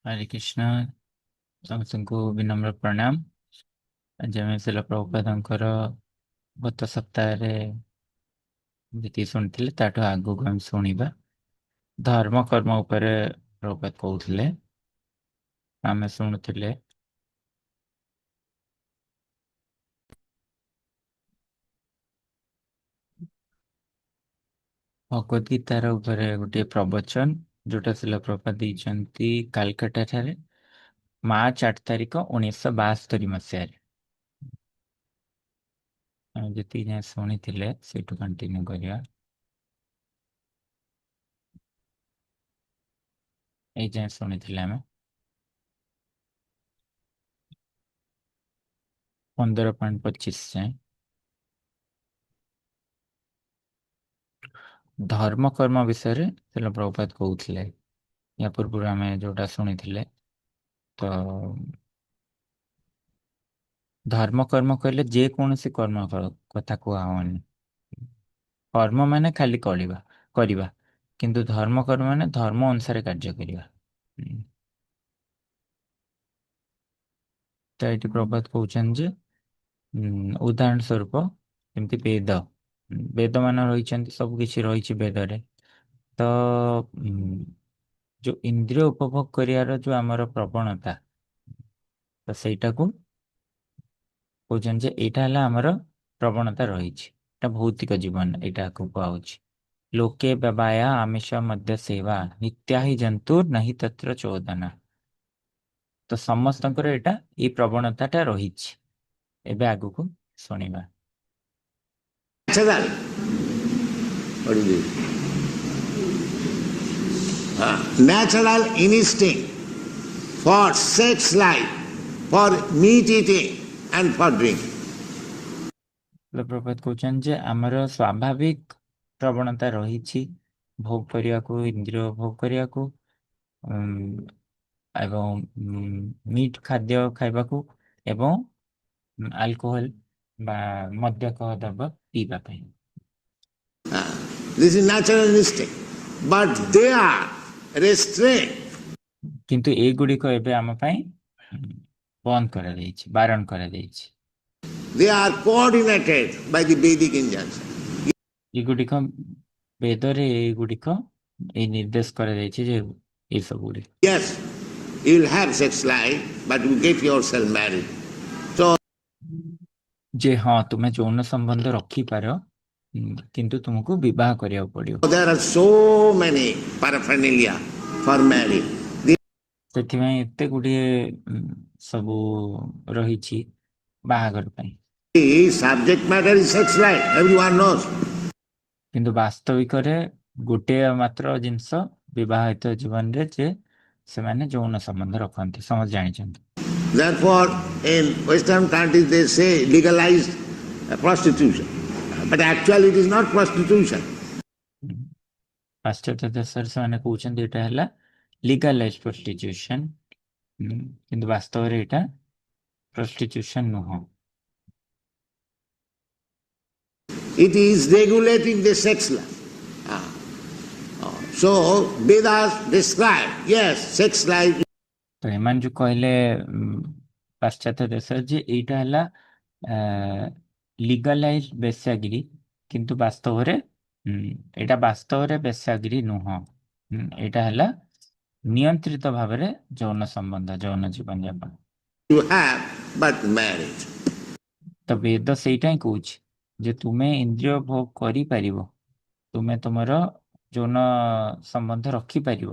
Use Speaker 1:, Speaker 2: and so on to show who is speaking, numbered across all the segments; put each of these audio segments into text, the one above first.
Speaker 1: हरे कृष्ण। ସମସ୍ତଙ୍କୁ ବିନମ୍ର ପ୍ରଣାମ। ଆଜି ଆମେ ଶିଲ ପ୍ରଭୁପାଦଙ୍କର ଗତ ସପ୍ତାହରେ ଯେତିକି ଶୁଣିଥିଲେ ତାଠୁ ଆଗକୁ ଆମେ ଶୁଣିବା। ଧର୍ମ କର୍ମ ଉପରେ ପ୍ରଭୁପାଦ କହୁଥିଲେ, ଆମେ ଶୁଣୁଥିଲେ। ଭଗବତ ଗୀତାର ଉପରେ ଗୋଟିଏ ପ୍ରବଚନ ଯୋଉଟା ଶିଲ ପ୍ରଭୁପାଦ ଦେଇଛନ୍ତି କାଲକାଟା ଠାରେ ମାର୍ଚ୍ଚ 8 ତାରିଖ 1972 ମସିହାରେ। ଆମେ ଯେତିକି ଯାଏଁ ଶୁଣିଥିଲେ ସେଇଠୁ କଣ୍ଟିନ୍ୟୁ କରିବା। ଏଇ ଯାଏଁ ଶୁଣିଥିଲେ ଆମେ 15.25 ଯାଏଁ। ଧର୍ମ କର୍ମ ବିଷୟରେ ଶିଲ ପ୍ରଭୁପାଦ କହୁଥିଲେ। ୟା ପୂର୍ବରୁ ଆମେ ଯୋଉଟା ଶୁଣିଥିଲେ, ତ ଧର୍ମ କର୍ମ କହିଲେ ଯେକୌଣସି କର୍ମ କଥା କୁହା ହଉନି। କର୍ମ ମାନେ ଖାଲି କରିବା, କିନ୍ତୁ ଧର୍ମ କର୍ମ ମାନେ ଧର୍ମ ଅନୁସାରେ କାର୍ଯ୍ୟ କରିବା। ତ ଏଠି ପ୍ରଭୁପାଦ କହୁଛନ୍ତି ଯେ ଉଦାହରଣ ସ୍ୱରୂପ ଯେମିତି ବେଦ ମାନ ରହିଛନ୍ତି, ସବୁ କିଛି ରହିଛି ବେଦରେ। ତ ଯୋଉ ଇନ୍ଦ୍ରିୟ ଉପଭୋଗ କରିବାର ଯୋଉ ଆମର ପ୍ରବଣତା, ତ ସେଇଟାକୁ କହୁଛନ୍ତି ଯେ ଏଇଟା ହେଲା ଆମର ପ୍ରବଣତା ରହିଛି। ଏଟା ଭୌତିକ ଜୀବନ, ଏଇଟାକୁ କୁହାହଉଛି। ଲୋକେ ବାବାୟା ଆମିଷ ମଧ୍ୟ ସେବା ନିତ୍ୟା ହି ଜନ୍ତୁ ନାହିଁ ତତ୍ର ଚୋଦନା। ତ ସମସ୍ତଙ୍କର ଏଇଟା ଏଇ ପ୍ରବଣତାଟା ରହିଛି। ଏବେ ଆଗକୁ ଶୁଣିବା।
Speaker 2: Natural. What is it? Natural instinct for sex life, for meat eating and for drink.
Speaker 1: ପ୍ରଭୁପାଦ କହୁଛନ୍ତି ଯେ ଆମର ସ୍ୱାଭାବିକ ପ୍ରବଣତା ରହିଛି ଭୋଗ କରିବାକୁ, ଇନ୍ଦ୍ରିୟ ଭୋଗ କରିବାକୁ, ଏବଂ ମିଟ୍ ଖାଦ୍ୟ ଖାଇବାକୁ, ଏବଂ ଆଲକୋହଲ ବା ମଦ୍ୟକ ଦ୍ରବ୍ୟ ପିଇବା ପାଇଁ।
Speaker 2: This is natural instinct, but they are restrained.
Speaker 1: କିନ୍ତୁ ଏଇଗୁଡ଼ିକ ଏବେ ଆମ ପାଇଁ ବନ୍ଦ କରାଯାଇଛି, ବାରଣ କରାଯାଇଛି।
Speaker 2: They are coordinated by the Vedic injunction.
Speaker 1: ଏଗୁଡ଼ିକ ବେଦରେ ଏଇଗୁଡ଼ିକ ଏଇ ନିର୍ଦ୍ଦେଶ କରାଯାଇଛି ଯେ ଏଇ ସବୁ ଗୁଡ଼ିକ।
Speaker 2: Yes, you will have sex life, but you get yourself married. So
Speaker 1: ଯେ ହଁ, ତୁମେ ଯୌନ ସମ୍ବନ୍ଧ ରଖିପାର, କିନ୍ତୁ ତୁମକୁ ବିବାହ କରିବାକୁ ପଡ଼ିବ।
Speaker 2: there are so many paraphernalia for marriage.
Speaker 1: ସେଥିପାଇଁ ଏତେ ଗୁଡ଼ିଏ ସବୁ ରହିଛି ବାହାଘର ପାଇଁ।
Speaker 2: The subject matter is sex life, everyone knows.
Speaker 1: କିନ୍ତୁ ବାସ୍ତବିକରେ ଗୋଟିଏ ମାତ୍ର ଜିନିଷ ବିବାହିତ ଜୀବନରେ ଯେ ସେମାନେ ଯୌନ ସମ୍ବନ୍ଧ ରଖନ୍ତି, ସମସ୍ତେ ଜାଣିଛନ୍ତି।
Speaker 2: Therefore, in Western countries they say legalized prostitution, but actually it is not prostitution.
Speaker 1: ପାଶ୍ଚାତ୍ୟ ଦେଶରେ ସେମାନେ କହୁଛନ୍ତି ଏଇଟା ହେଲା ଲିଗାଲାଇଜ୍ ପ୍ରଷ୍ଟିଟ୍ୟୁସନ୍, କିନ୍ତୁ ବାସ୍ତବରେ ଏଇଟା ପ୍ରଷ୍ଟିଟ୍ୟୁସନ୍ ନୁହଁ।
Speaker 2: It is regulating the sex life. So Vedas describe, yes, sex life.
Speaker 1: ତ ଏମାନେ ଯୋଉ କହିଲେ ପାଶ୍ଚାତ୍ୟ ଦେଶରେ ଯେ ଏଇଟା ହେଲା ଲିଗାଲାଇଜ୍ ବେଶ୍ୟାଗିରି, କିନ୍ତୁ ବାସ୍ତବରେ ଏଇଟା ବାସ୍ତବରେ ବେଶ୍ୟାଗିରି ନୁହଁ। ଏଇଟା ହେଲା ନିୟନ୍ତ୍ରିତ ଭାବରେ ଯୌନ ସମ୍ବନ୍ଧ, ଯୌନ ଜୀବନ ଯାପନ।
Speaker 2: You have but marriage.
Speaker 1: ତ ବେଦ ସେଇଟା ହିଁ କହୁଛି ଯେ ତୁମେ ଇନ୍ଦ୍ରିୟ ଭୋଗ କରିପାରିବ, ତୁମେ ତୁମର ଯୌନ ସମ୍ବନ୍ଧ ରଖିପାରିବ,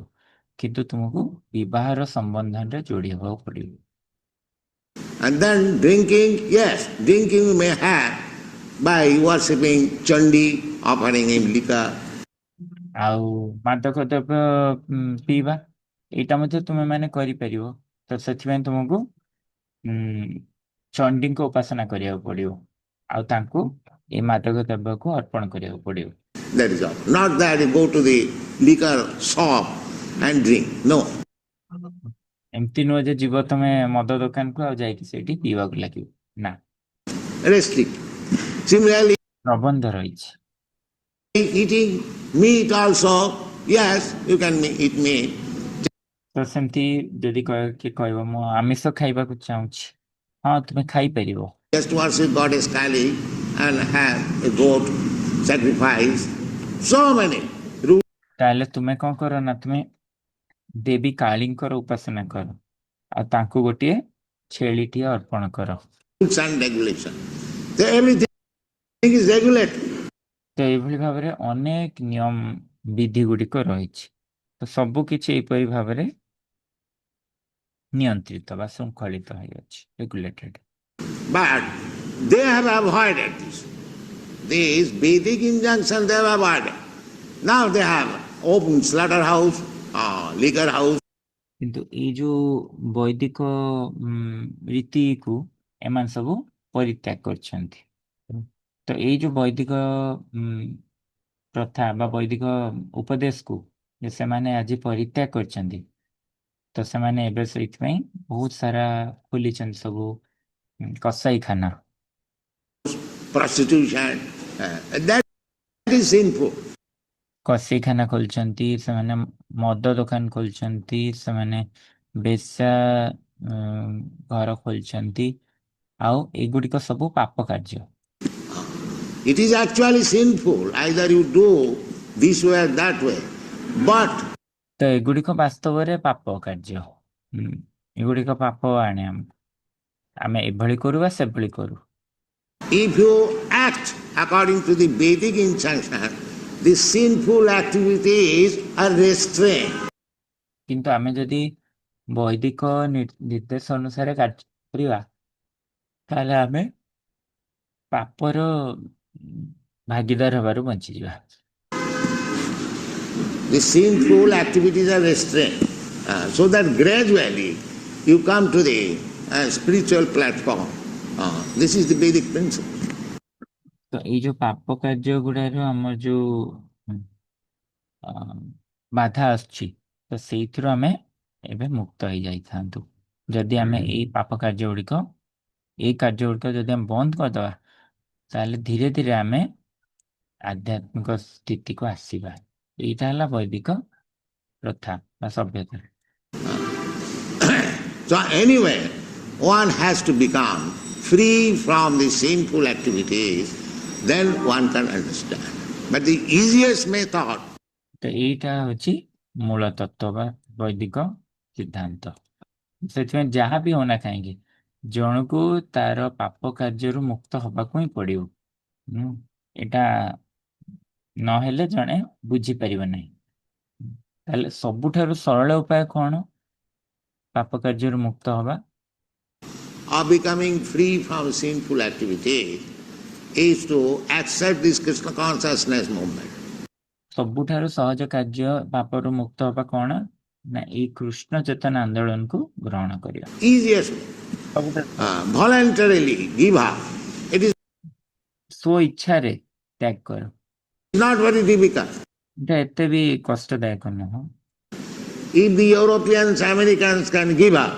Speaker 1: କିନ୍ତୁ ତୁମକୁ ବିବାହର ସମ୍ବନ୍ଧରେ ଯୋଡ଼ି ହେବାକୁ ପଡ଼ିବ।
Speaker 2: And then drinking, yes, drinking you may have by worshipping Chandi, offering him liquor.
Speaker 1: ଆଉ ମାଦକ ଦ୍ରବ୍ୟ ପିଇବା, ଏଇଟା ମଧ୍ୟ ତୁମେ ମାନେ କରିପାରିବ। ତ ସେଥିପାଇଁ ତୁମକୁ ଚଣ୍ଡୀଙ୍କ ଉପାସନା କରିବାକୁ ପଡ଼ିବ, ଆଉ ତାଙ୍କୁ ଏ ମାଦକ ଦ୍ରବ୍ୟକୁ ଅର୍ପଣ କରିବାକୁ ପଡ଼ିବ।
Speaker 2: That is all. Not that you go to the liquor shop and drink. No.
Speaker 1: ଏମିତି ନୁହଁ ଯେ ଯିବ ତମେ ମଦ ଦୋକାନକୁ ଆଉ ଯାଇକି ସେଇଠି ପିଇବାକୁ ଲାଗିବ, ନା।
Speaker 2: Restrict. Similarly,
Speaker 1: ପ୍ରବନ୍ଧ ରହିଛି।
Speaker 2: eating meat also, yes, you can eat meat.
Speaker 1: ତ ସେମିତି ଯଦି କିଏ କହିବ ମୁଁ ଆମିଷ ଖାଇବାକୁ ଚାହୁଁଛି, ହଁ ତୁମେ ଖାଇପାରିବ।
Speaker 2: Just worship goddess Kali and have a goat sacrifice. So many
Speaker 1: ତାହେଲେ ତୁମେ କ'ଣ କର ନା ତୁମେ ଦେବୀ କାଳୀଙ୍କର ଉପାସନା କର ଆଉ ତାଙ୍କୁ ଗୋଟିଏ ଛେଳିଟିଏ ଅର୍ପଣ କର।
Speaker 2: rules and regulation. So everything is regulated.
Speaker 1: ତ ଏଇଭଳି ଭାବରେ ଅନେକ ନିୟମ ବିଧି ଗୁଡ଼ିକ ରହିଛି। ତ ସବୁ କିଛି ଏହିପରି ଭାବରେ ନିୟନ୍ତ୍ରିତ ବା ଶୃଙ୍ଖଳିତ ହୋଇଅଛି, regulated.
Speaker 2: But they have avoided this. These Vedic injunctions they have avoided. Now they have open slaughterhouse, liquor house.
Speaker 1: କିନ୍ତୁ ଏଇ ଯୋଉ ବୈଦିକ ରୀତିକୁ ଏମାନେ ସବୁ ପରିତ୍ୟାଗ କରିଛନ୍ତି। ତ ଏଇ ଯୋଉ ବୈଦିକ ପ୍ରଥା ବା ବୈଦିକ ଉପଦେଶକୁ ଯେ ସେମାନେ ଆଜି ପରିତ୍ୟାଗ କରିଛନ୍ତି, ତ ସେମାନେ ଏବେ ସେଇଥିପାଇଁ ବହୁତ ସାରା ଖୋଲିଛନ୍ତି ସବୁ କସାଇଖାନା।
Speaker 2: Prostitution, that is sinful.
Speaker 1: କସାଇଖାନା ଖୋଲିଛନ୍ତି, ସେମାନେ ମଦ ଦୋକାନ ଖୋଲିଛନ୍ତି, ସେମାନେ ବେଶ୍ୟା ଘର ଖୋଲିଛନ୍ତି, ଆଉ ଏଗୁଡ଼ିକ ସବୁ ପାପ କାର୍ଯ୍ୟ।
Speaker 2: It is actually sinful. Either you do this way or that way. But
Speaker 1: ତ ଏଗୁଡ଼ିକ ବାସ୍ତବରେ ପାପ କାର୍ଯ୍ୟ। ଏଗୁଡ଼ିକ ପାପ ଆଣେ ଆମେ ଏଭଳି କରୁ ବା ସେଭଳି କରୁ।
Speaker 2: if you act according to the Vedic injunction, the sinful activities are restrained.
Speaker 1: କିନ୍ତୁ ଆମେ ଯଦି ବୈଦିକ ନିର୍ଦ୍ଦେଶ ଅନୁସାରେ କାର୍ଯ୍ୟ କରିବା, ତାହେଲେ ଆମେ ପାପର ଭାଗିଦାର ହେବାରୁ ବଞ୍ଚିଯିବା।
Speaker 2: The sinful activities are restrained, so that gradually you come to the spiritual platform. This is the Vedic principle.
Speaker 1: ତ ଏଇ ଯୋଉ ପାପ କାର୍ଯ୍ୟ ଗୁଡାର ଆମର ଯୋଉ ବାଧା ଆସୁଛି, ତ ସେଇଥିରୁ ଆମେ ଏବେ ମୁକ୍ତ ହେଇଯାଇଥାନ୍ତୁ ଯଦି ଆମେ ଏଇ ପାପ କାର୍ଯ୍ୟ ଗୁଡ଼ିକ ଯଦି ଆମେ ବନ୍ଦ କରିଦେବା, ତାହେଲେ ଧୀରେ ଧୀରେ ଆମେ ଆଧ୍ୟାତ୍ମିକ ସ୍ଥିତିକୁ ଆସିବା। ଏଇଟା ହେଲା ବୈଦିକ ପ୍ରଥା ବା ସଭ୍ୟତା।
Speaker 2: So anyway, one has to become free from the sinful activities, then one can understand. But the easiest method,
Speaker 1: ତ ଏଇଟା ହେଉଛି ମୂଳ ତତ୍ତ୍ୱ ବା ବୈଦିକ ସିଦ୍ଧାନ୍ତ। ସେଥିପାଇଁ ଯାହା ବି ହଉନା କାହିଁକି ଜଣକୁ ତାର ପାପ କାର୍ଯ୍ୟରୁ ମୁକ୍ତ ହବାକୁ ହିଁ ପଡ଼ିବ। ଏଇଟା ନହେଲେ ଜଣେ ବୁଝିପାରିବ ନାହିଁ। ତାହେଲେ ସବୁଠାରୁ ସରଳ ଉପାୟ କ'ଣ ପାପ କାର୍ଯ୍ୟରୁ ମୁକ୍ତ ହବା?
Speaker 2: of becoming free from sinful activities is to accept this Krishna consciousness movement.
Speaker 1: ସବୁଠାରୁ ସହଜ କାର୍ଯ୍ୟ ପାପରୁ ମୁକ୍ତ ହବା କ'ଣ ନା ଏଇ କୃଷ୍ଣ ଚେତନା ଆନ୍ଦୋଳନକୁ ଗ୍ରହଣ କରିବା।
Speaker 2: Easiest way. Voluntarily give up. It is
Speaker 1: ସ୍ୱ ଇଚ୍ଛାରେ ତ୍ୟାଗ କର।
Speaker 2: not very difficult.
Speaker 1: ଏଇଟା ଏତେ ବି କଷ୍ଟଦାୟକ ନୁହଁ।
Speaker 2: If the Europeans, Americans can give up,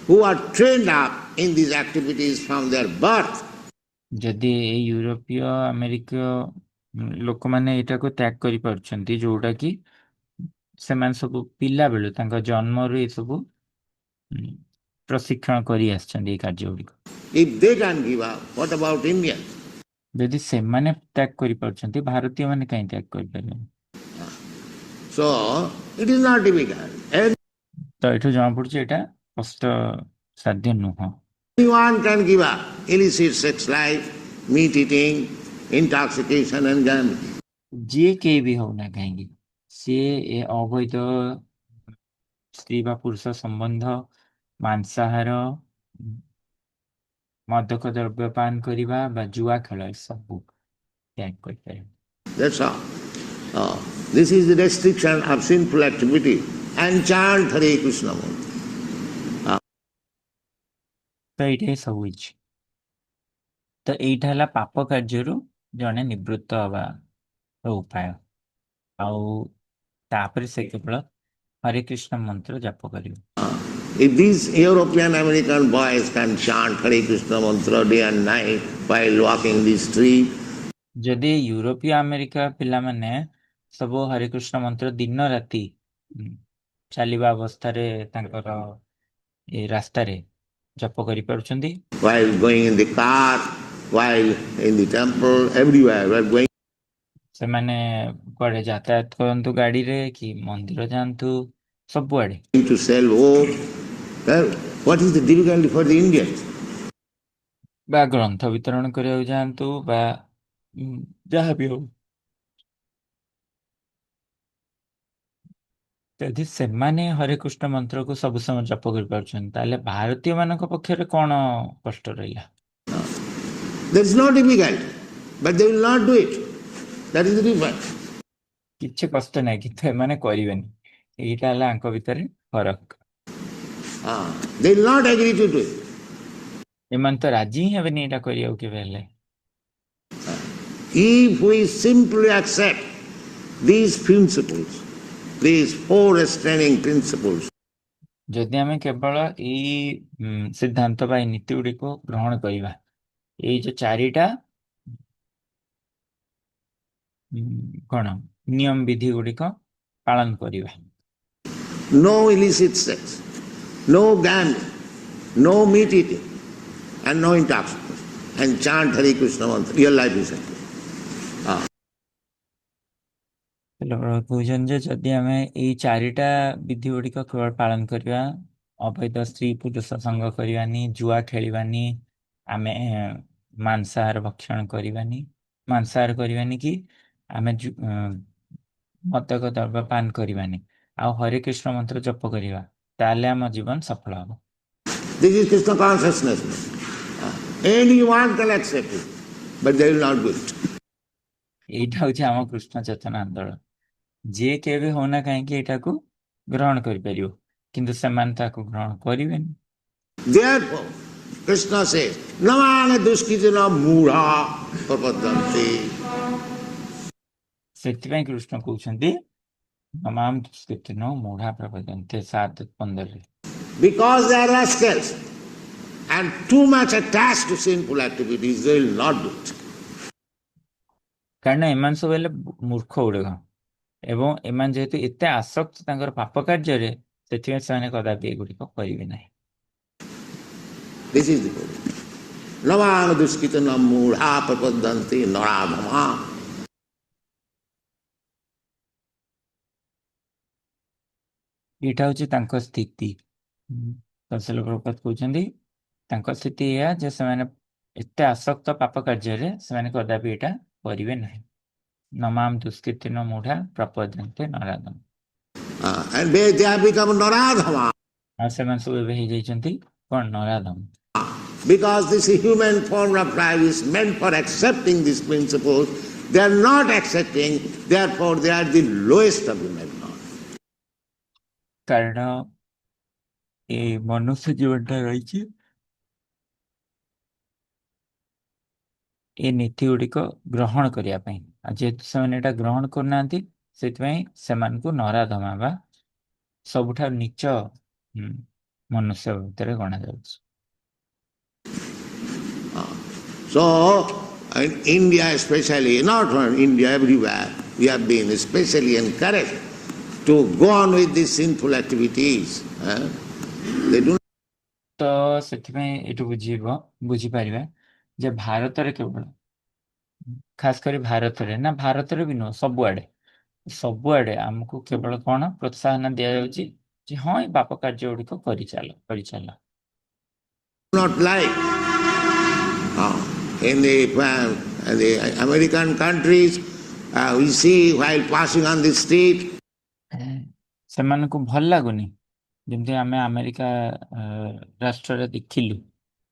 Speaker 2: who are trained up in these activities from their birth,
Speaker 1: ଯଦି ଏଇ ୟୁରୋପୀୟ ଆମେରିକୀୟ ଲୋକମାନେ ଏଇଟାକୁ ତ୍ୟାଗ କରିପାରୁଛନ୍ତି, ଯୋଉଟା କି ସେମାନେ ସବୁ ପିଲାବେଳୁ ତାଙ୍କ ଜନ୍ମରୁ ଏସବୁ ପ୍ରଶିକ୍ଷଣ କରି ଆସିଛନ୍ତି ଏଇ କାର୍ଯ୍ୟ ଗୁଡ଼ିକ।
Speaker 2: if they can give up, what about India?
Speaker 1: ଯଦି ସେମାନେ ତ୍ୟାଗ କରିପାରୁଛନ୍ତି, ଭାରତୀୟ ମାନେ କାହିଁ ତ୍ୟାଗ କରିପାରିବେନି?
Speaker 2: So it is not difficult.
Speaker 1: ତ ଏଠୁ ଜଣାପଡୁଛି ଏଇଟା କଷ୍ଟ ସାଧ୍ୟ ନୁହଁ।
Speaker 2: Anyone can give up illicit sex life, meat eating, intoxication and gambling.
Speaker 1: ଯିଏ କେହି ବି ହଉନା କାହିଁକି ସିଏ ଏ ଅବୈଧ ସ୍ତ୍ରୀ ବା ପୁରୁଷ ସମ୍ବନ୍ଧ, ମାଂସାହାର, ମାଦକ ଦ୍ରବ୍ୟ ପାନ କରିବା ବା ଜୁଆ ଖେଳ ଏସବୁ ତ୍ୟାଗ କରିପାରିବେ।
Speaker 2: That's all. This is the restriction of sinful activity and chant Hare Krishna mantra.
Speaker 1: ତ ଏଇଟା ସବୁ ହେଇଛି। ତ ଏଇଟା ହେଲା ପାପ କାର୍ଯ୍ୟରୁ ଜଣେ ନିବୃତ୍ତ ହବାର ଉପାୟ। ଆଉ ତାପରେ ସେ କେବଳ ହରେ କୃଷ୍ଣ ମନ୍ତ୍ର ଜାପ କରିବେ।
Speaker 2: If these European American boys can chant Hare Krishna mantra day and night while walking the street,
Speaker 1: ଯଦି ୟୁରୋପୀୟ ଆମେରିକା ପିଲାମାନେ ସବୁ ହରେ କୃଷ୍ଣ ମନ୍ତ୍ର ଦିନ ରାତି ଚାଲିବା ଅବସ୍ଥାରେ ତାଙ୍କର ଏ ରାସ୍ତାରେ ଜପ କରିପାରୁଛନ୍ତି,
Speaker 2: while going in the car, while in the temple, everywhere, while going
Speaker 1: ସେମାନେ କୁଆଡେ ଯାତାୟାତ କରନ୍ତୁ ଗାଡିରେ କି ମନ୍ଦିର ଯାଆନ୍ତୁ, ସବୁଆଡେ।
Speaker 2: to sell wool. Well, what is the difficulty for the Indians?
Speaker 1: ବା ଗ୍ରନ୍ଥ ବିତରଣ କରିବାକୁ ଯାଆନ୍ତୁ ବା ଯାହା ବି ହଉ, ଯଦି ସେମାନେ ହରେ କୃଷ୍ଣ ମନ୍ତ୍ରକୁ ସବୁ ସମୟ ଜପ କରିପାରୁଛନ୍ତି, ତାହେଲେ ଭାରତୀୟ ମାନଙ୍କ ପକ୍ଷରେ କଣ କଷ୍ଟ ରହିଲା?
Speaker 2: There is no difficulty, but they will not do it. That is the difference.
Speaker 1: କିଛି କଷ୍ଟ ନାହିଁ, କିନ୍ତୁ ଏମାନେ କରିବେନି। ଏଇଟା ହେଲା ଆଙ୍କ ଭିତରେ ଫରକ।
Speaker 2: They will not agree to do it.
Speaker 1: ଏମାନେ ତ ରାଜି ହିଁ ହେବେନି ଏଇଟା କରିବାକୁ କେବେ ହେଲେ।
Speaker 2: If we simply accept these principles, these four restraining principles,
Speaker 1: ଯଦି ଆମେ କେବଳ ଏଇ ସିଦ୍ଧାନ୍ତ ବା ଏଇ ନୀତି ଗୁଡ଼ିକୁ ଗ୍ରହଣ କରିବା, ଏଇ ଯୋଉ ଚାରିଟା କଣ ନିୟମ ବିଧି ଗୁଡ଼ିକ ପାଳନ କରିବା,
Speaker 2: no illicit sex, no gambling, no meat eating, and no intoxication, and chant Hare Krishna mantra, your life is happy.
Speaker 1: କହୁଛନ୍ତି ଯେ ଯଦି ଆମେ ଏଇ ଚାରିଟା ବିଧି ଗୁଡ଼ିକ କେବଳ ପାଳନ କରିବା, ଅବୈଧ ସ୍ତ୍ରୀ ପୁରୁଷ ସଙ୍ଗ କରିବାନି, ଜୁଆ ଖେଳିବାନି, ଆମେ ମାଂସାହାର ଭକ୍ଷଣ କରିବାନି, କି ଆମେ ମଦକ ଦ୍ରବ୍ୟ ପାନ କରିବାନି, ଆଉ ହରେ କୃଷ୍ଣ ମନ୍ତ୍ର ଜପ କରିବା, ତାହେଲେ ଆମ ଜୀବନ ସଫଳ ହବ।
Speaker 2: This is Krishna consciousness. Anyone can accept it, but they will not do it.
Speaker 1: ଏଇଟା ହଉଛି ଆମ କୃଷ୍ଣ ଚେତନା ଆନ୍ଦୋଳନ। ଯିଏ କେବେ ହଉନା କାହିଁକି ଏଇଟାକୁ ଗ୍ରହଣ କରିପାରିବ, କିନ୍ତୁ ସେମାନେ ତାକୁ ଗ୍ରହଣ କରିବେନି।
Speaker 2: Therefore, Krishna says, Namana duskitana mudha prapadanti.
Speaker 1: ସେଥିପାଇଁ କୃଷ୍ଣ କହୁଛନ୍ତି ନମାମ ଦୁଷ୍କୃତିନୋ ମୂଢ଼ା ପ୍ରପଦ୍ୟନ୍ତେ 7:15।
Speaker 2: Because they are rascals and too much attached to sinful activities, they will not do it.
Speaker 1: କାରଣ ଏମାନେ ସବୁ ହେଲେ ମୂର୍ଖ ଗୁଡିକ, ଏବଂ ଏମାନେ ଯେହେତୁ ଏତେ ଆସକ୍ତ ତାଙ୍କର ପାପ କାର୍ଯ୍ୟରେ, ସେଥିପାଇଁ ସେମାନେ କଦାପି ଏଗୁଡିକ କରିବେ ନାହିଁ।
Speaker 2: This is the point. Namana duskitana mudha prapadanti naradhama.
Speaker 1: ଏଇଟା ହଉଛି ତାଙ୍କ ସ୍ଥିତି। ତହସିଲ ପ୍ରଭୁପାଦ କହୁଛନ୍ତି ତାଙ୍କ ସ୍ଥିତି ଏଇଆ ଯେ ସେମାନେ ଏତେ ଆସକ୍ତ ପାପ କାର୍ଯ୍ୟରେ ସେମାନେ କଦାପି ଏଇଟା କରିବେ ନାହିଁ। ନମାମ ଦୁଷ୍କୃତିନ ମୂଢ଼ା ପ୍ରପଦ୍ୟନ୍ତେ ନରାଧମ।
Speaker 2: And they have become naradhama.
Speaker 1: ଆଉ ସେମାନେ ସବୁ ଏବେ ହେଇଯାଇଛନ୍ତି କଣ? ନରାଧମ।
Speaker 2: Because this human form of life is meant for accepting these principles, they are not accepting, therefore they are the lowest of human beings.
Speaker 1: କାରଣ ଏ ମନୁଷ୍ୟ ଜୀବନଟା ରହିଛି ଏ ନୀତି ଗୁଡ଼ିକ ଗ୍ରହଣ କରିବା ପାଇଁ, ଆଉ ଯେହେତୁ ସେମାନେ ଏଇଟା ଗ୍ରହଣ କରୁନାହାନ୍ତି, ସେଥିପାଇଁ ସେମାନଙ୍କୁ ନରାଧମା ବା ସବୁଠାରୁ ନୀଚ ମନୁଷ୍ୟ ଭିତରେ ଗଣାଯାଉଛି।
Speaker 2: So, in India especially, not only India, everywhere, we have been especially encouraged to go on with these sinful activities. They do
Speaker 1: ତ ସେଥିପାଇଁ ଏଠୁ ବୁଝିପାରିବା ଯେ ଭାରତରେ କେବଳ, ଖାସ କରି ଭାରତରେ ନା, ଭାରତରେ ବି ନୁହଁ, ସବୁଆଡେ ଆମକୁ କେବଳ କଣ ପ୍ରୋତ୍ସାହନ ଦିଆଯାଉଛି ଯେ ହଁ ଏ ପାପ କାର୍ଯ୍ୟ ଗୁଡ଼ିକ କରିଚାଲ।
Speaker 2: not like in the American countries, we see while passing on the street,
Speaker 1: ସେମାନଙ୍କୁ ଭଲ ଲାଗୁନି, ଯେମିତି ଆମେ ଆମେରିକା ରାଷ୍ଟ୍ରରେ ଦେଖିଲୁ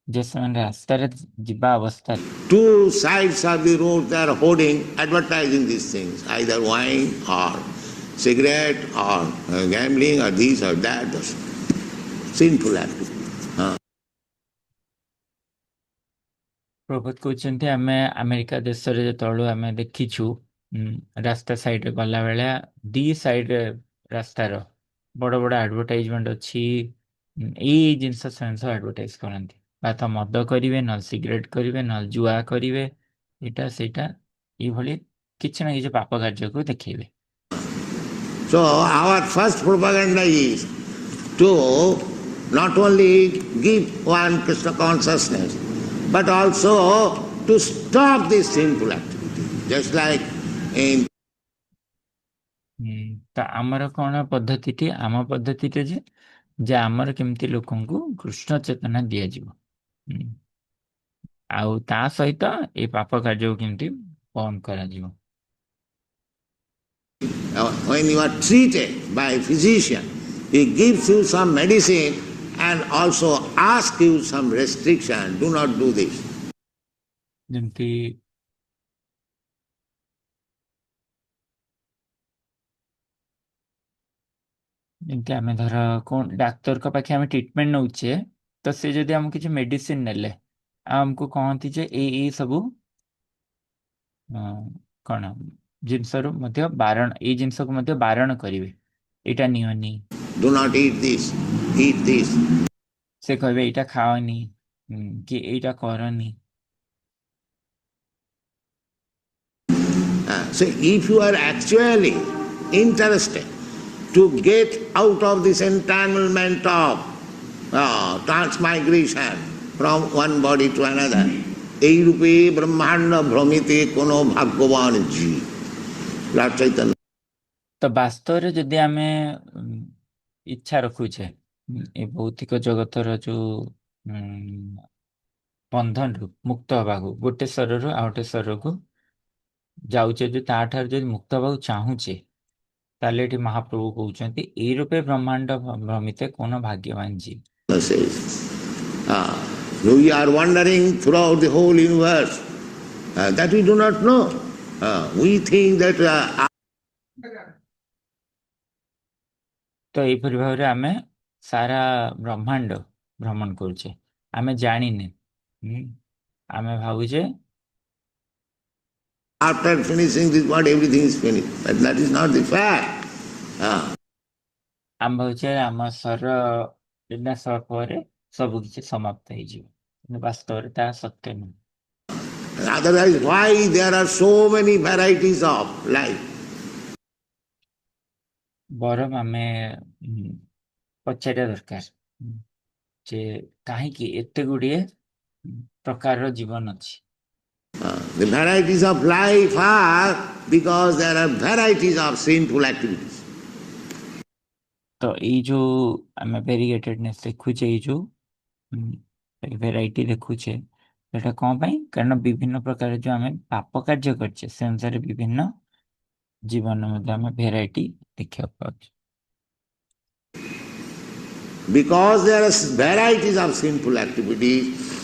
Speaker 1: ଯେ ସେମାନେ ରାସ୍ତାରେ ଯିବା ଅବସ୍ଥାରେ
Speaker 2: two sides of the road they are holding, advertising these things, either wine or cigarette or gambling or this or that, sinful activity.
Speaker 1: ପ୍ରଭୁତ କହୁଛନ୍ତି ଆମେ ଆମେରିକା ଦେଶରେ ଯେତେବେଳେ ଆମେ ଦେଖିଛୁ ରାସ୍ତା ସାଇଡରେ ଗଲା ବେଳେ ଦି ସାଇଡରେ ରାସ୍ତାର ବଡ ବଡ ଆଡଭର୍ଟାଇଜମେଣ୍ଟ ଅଛି, ଏଇ ଜିନିଷ ସେମାନେ ସବୁ ଆଡଭର୍ଟାଇଜ କରନ୍ତି, ବା ତ ମଦ କରିବେ, ନହେଲେ ସିଗାରେଟ କରିବେ, ନହେଲେ ଜୁଆ କରିବେ, ଏଇଟା ସେଇଟା ଏଇଭଳି କିଛି ନା କିଛି ପାପ କାର୍ଯ୍ୟକୁ ଦେଖେଇବେ।
Speaker 2: So our first propaganda is to not only give one Krishna consciousness, but also to stop this sinful activity. Just like in
Speaker 1: ତ ଆମର କଣ ପଦ୍ଧତିଟି ଆମ ପଦ୍ଧତିଟି ଯେ ଆମର କେମିତି ଲୋକଙ୍କୁ କୃଷ୍ଣ ଚେତନା ଦିଆଯିବ ଆଉ ତା ସହିତ ଏ ପାପ କାର୍ଯ୍ୟକୁ କେମିତି ବନ୍ଦ କରାଯିବ।
Speaker 2: when you are treated by a physician, he gives you some medicine and also asks you some restriction. Do not do this.
Speaker 1: ଯେମିତି ଯେମିତି ଆମେ ଧର କଣ ଡାକ୍ତରଙ୍କ ପାଖେ ଆମେ ଟ୍ରିଟମେଣ୍ଟ ନେଉଛେ ତ ସେ ଯଦି ଆମକୁ କିଛି ମେଡିସିନ ନେଲେ ଆଉ ଆମକୁ କହନ୍ତି ଯେ ଏଇ ସବୁ କଣ ଜିନିଷରୁ ମଧ୍ୟ ବାରଣ ଏଇ ଜିନିଷକୁ ମଧ୍ୟ ବାରଣ କରିବେ ଏଇଟା ନିଅନି
Speaker 2: Do not eat this, eat this.
Speaker 1: ସେ କହିବେ ଏଇଟା ଖାଅନି କି ଏଇଟା କରନି।
Speaker 2: So if you are actually interested to get out of this entanglement of transmigration from one body to another, এই রূপে ব্রহ্মাণ্ড ভ্রমিতে কোনো ভাগ্যবান জীব লর্ড চৈতন্য।
Speaker 1: ତ ବାସ୍ତବରେ ଯଦି ଆମେ ଇଚ୍ଛା ରଖୁଛେ ଏ ଭୌତିକ ଜଗତର ଯୋଉ ବନ୍ଧନରୁ ମୁକ୍ତ ହେବାକୁ ଗୋଟେ ଶରୀରରୁ ଆଉ ଗୋଟେ ଶରୀରକୁ ଯାଉଛେ ଯଦି ତାଠାରୁ ଯଦି ମୁକ୍ତ ହେବାକୁ ଚାହୁଁଛେ ତାହେଲେ ଏଠି ମହାପ୍ରଭୁ କହୁଛନ୍ତି ଏଇ ରୂପେ ବ୍ରହ୍ମାଣ୍ଡ ଭ୍ରମିତେ କୋନ ଭାଗ୍ୟବାନ ଜୀବ।
Speaker 2: We are wandering throughout the whole universe that we do not know. We think that
Speaker 1: ତ ଏଇପରି ଭାବରେ ଆମେ ସାରା ବ୍ରହ୍ମାଣ୍ଡ ଭ୍ରମଣ କରୁଛେ ଆମେ ଜାଣିନେ ଆମେ ଭାବୁଛେ
Speaker 2: after finishing this body everything is finished, but that is not the fact.
Speaker 1: ଆମେ ଭାବୁଛେ ଆମ ଶରୀର ବିନାଶ ପରେ ସବୁ କିଛି ସମାପ୍ତ ହେଇଯିବ କିନ୍ତୁ ବାସ୍ତବରେ ତାହା ସତ୍ୟ ନୁହେଁ।
Speaker 2: Otherwise, why there are so many varieties of life?
Speaker 1: ବରଂ ଆମେ ପଚାରିବା ଦରକାର ଯେ କାହିଁକି ଏତେ ଗୁଡ଼ିଏ ପ୍ରକାରର ଜୀବନ ଅଛି।
Speaker 2: The varieties of life are because there are varieties of sinful activities.
Speaker 1: ତ ଏଇ ଯୋଉ ଆମେ ଭେରିଗେଟେଡନେସ୍ ଦେଖୁଛେ ଏଇ ଯୋଉ ଭେରାଇଟି ଦେଖୁଛେ ସେଟା କ'ଣ ପାଇଁ କାରଣ ବିଭିନ୍ନ ପ୍ରକାର ଯୋଉ ଆମେ ପାପ କାର୍ଯ୍ୟ କରିଛେ ସେ ଅନୁସାରେ ବିଭିନ୍ନ ଜୀବନ ମଧ୍ୟ ଆମେ ଭେରାଇଟି ଦେଖିବାକୁ ପାଉଛେ।
Speaker 2: Because there are varieties of sinful activities,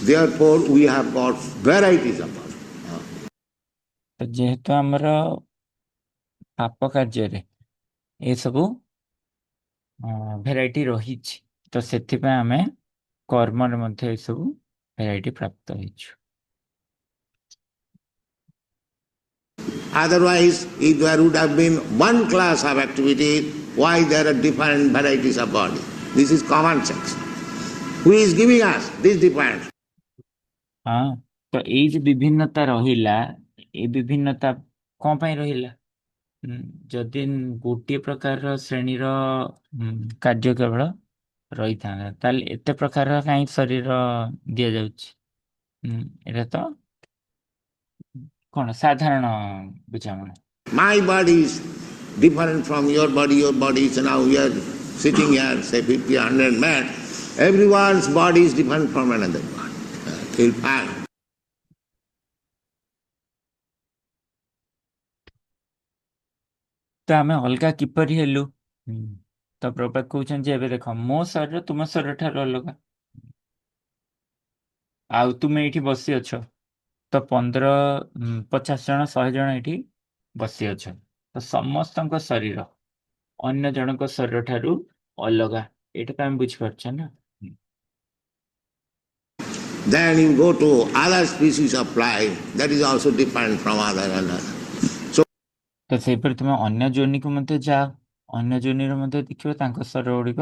Speaker 2: therefore we have got varieties of us.
Speaker 1: ତ ଯେହେତୁ ଆମର ପାପ କାର୍ଯ୍ୟରେ ଏସବୁ ଭେରାଇଟି ରହିଛି ତ ସେଥିପାଇଁ ଆମେ କର୍ମରେ ମଧ୍ୟ ଏସବୁ ଭେରାଇଟି ପ୍ରାପ୍ତ ହେଇଛୁ।
Speaker 2: Otherwise, if there would have been one class of activity, why there are different varieties of body? This is common sense. Who is giving us this difference?
Speaker 1: ହଁ ତ ଏଇ ଯୋଉ ବିଭିନ୍ନତା ରହିଲା ଏ ବିଭିନ୍ନତା କ'ଣ ପାଇଁ ରହିଲା ଯଦି ଗୋଟିଏ ପ୍ରକାରର ଶ୍ରେଣୀର କାର୍ଯ୍ୟ କେବଳ ରହିଥାନ୍ତା ତାହେଲେ ଏତେ ପ୍ରକାରର କାହିଁ ଶରୀର ଦିଆଯାଉଛି ଏଇଟା ତ କ'ଣ ସାଧାରଣ ବୁଝାମଣା।
Speaker 2: My body is different from your body is now we are sitting here, say 50, 100 men. Everyone's body is different from another body. You'll find.
Speaker 1: ତ ଆମେ ଅଲଗା କିପରି ହେଲୁ ତ ପ୍ରଭୁପାଦ କହୁଛନ୍ତି ଯେ ଏବେ ଦେଖ ମୋ ଶରୀର ତୁମ ଶରୀର ଠାରୁ ଅଲଗା ଆଉ ତୁମେ ଏଇଠି ବସି ଅଛ ତ 15, 50 ଜଣ 100 ଜଣ ଏଠି ବସି ଅଛ ତ ସମସ୍ତଙ୍କ ଶରୀର ଅନ୍ୟ ଜଣଙ୍କ ଶରୀର ଠାରୁ ଅଲଗା ଏଇଟା ତ ଆମେ ବୁଝିପାରୁଛ ନା।
Speaker 2: Then you go to other species of life that is also different from other.
Speaker 1: ତ ସେଇପରି ତୁମେ ଅନ୍ୟ ଯୋନିକୁ ମଧ୍ୟ ଯାଅ ଅନ୍ୟ ଯୋନିରେ ମଧ୍ୟ ଦେଖିବ ତାଙ୍କ ଶରୀର ଗୁଡ଼ିକ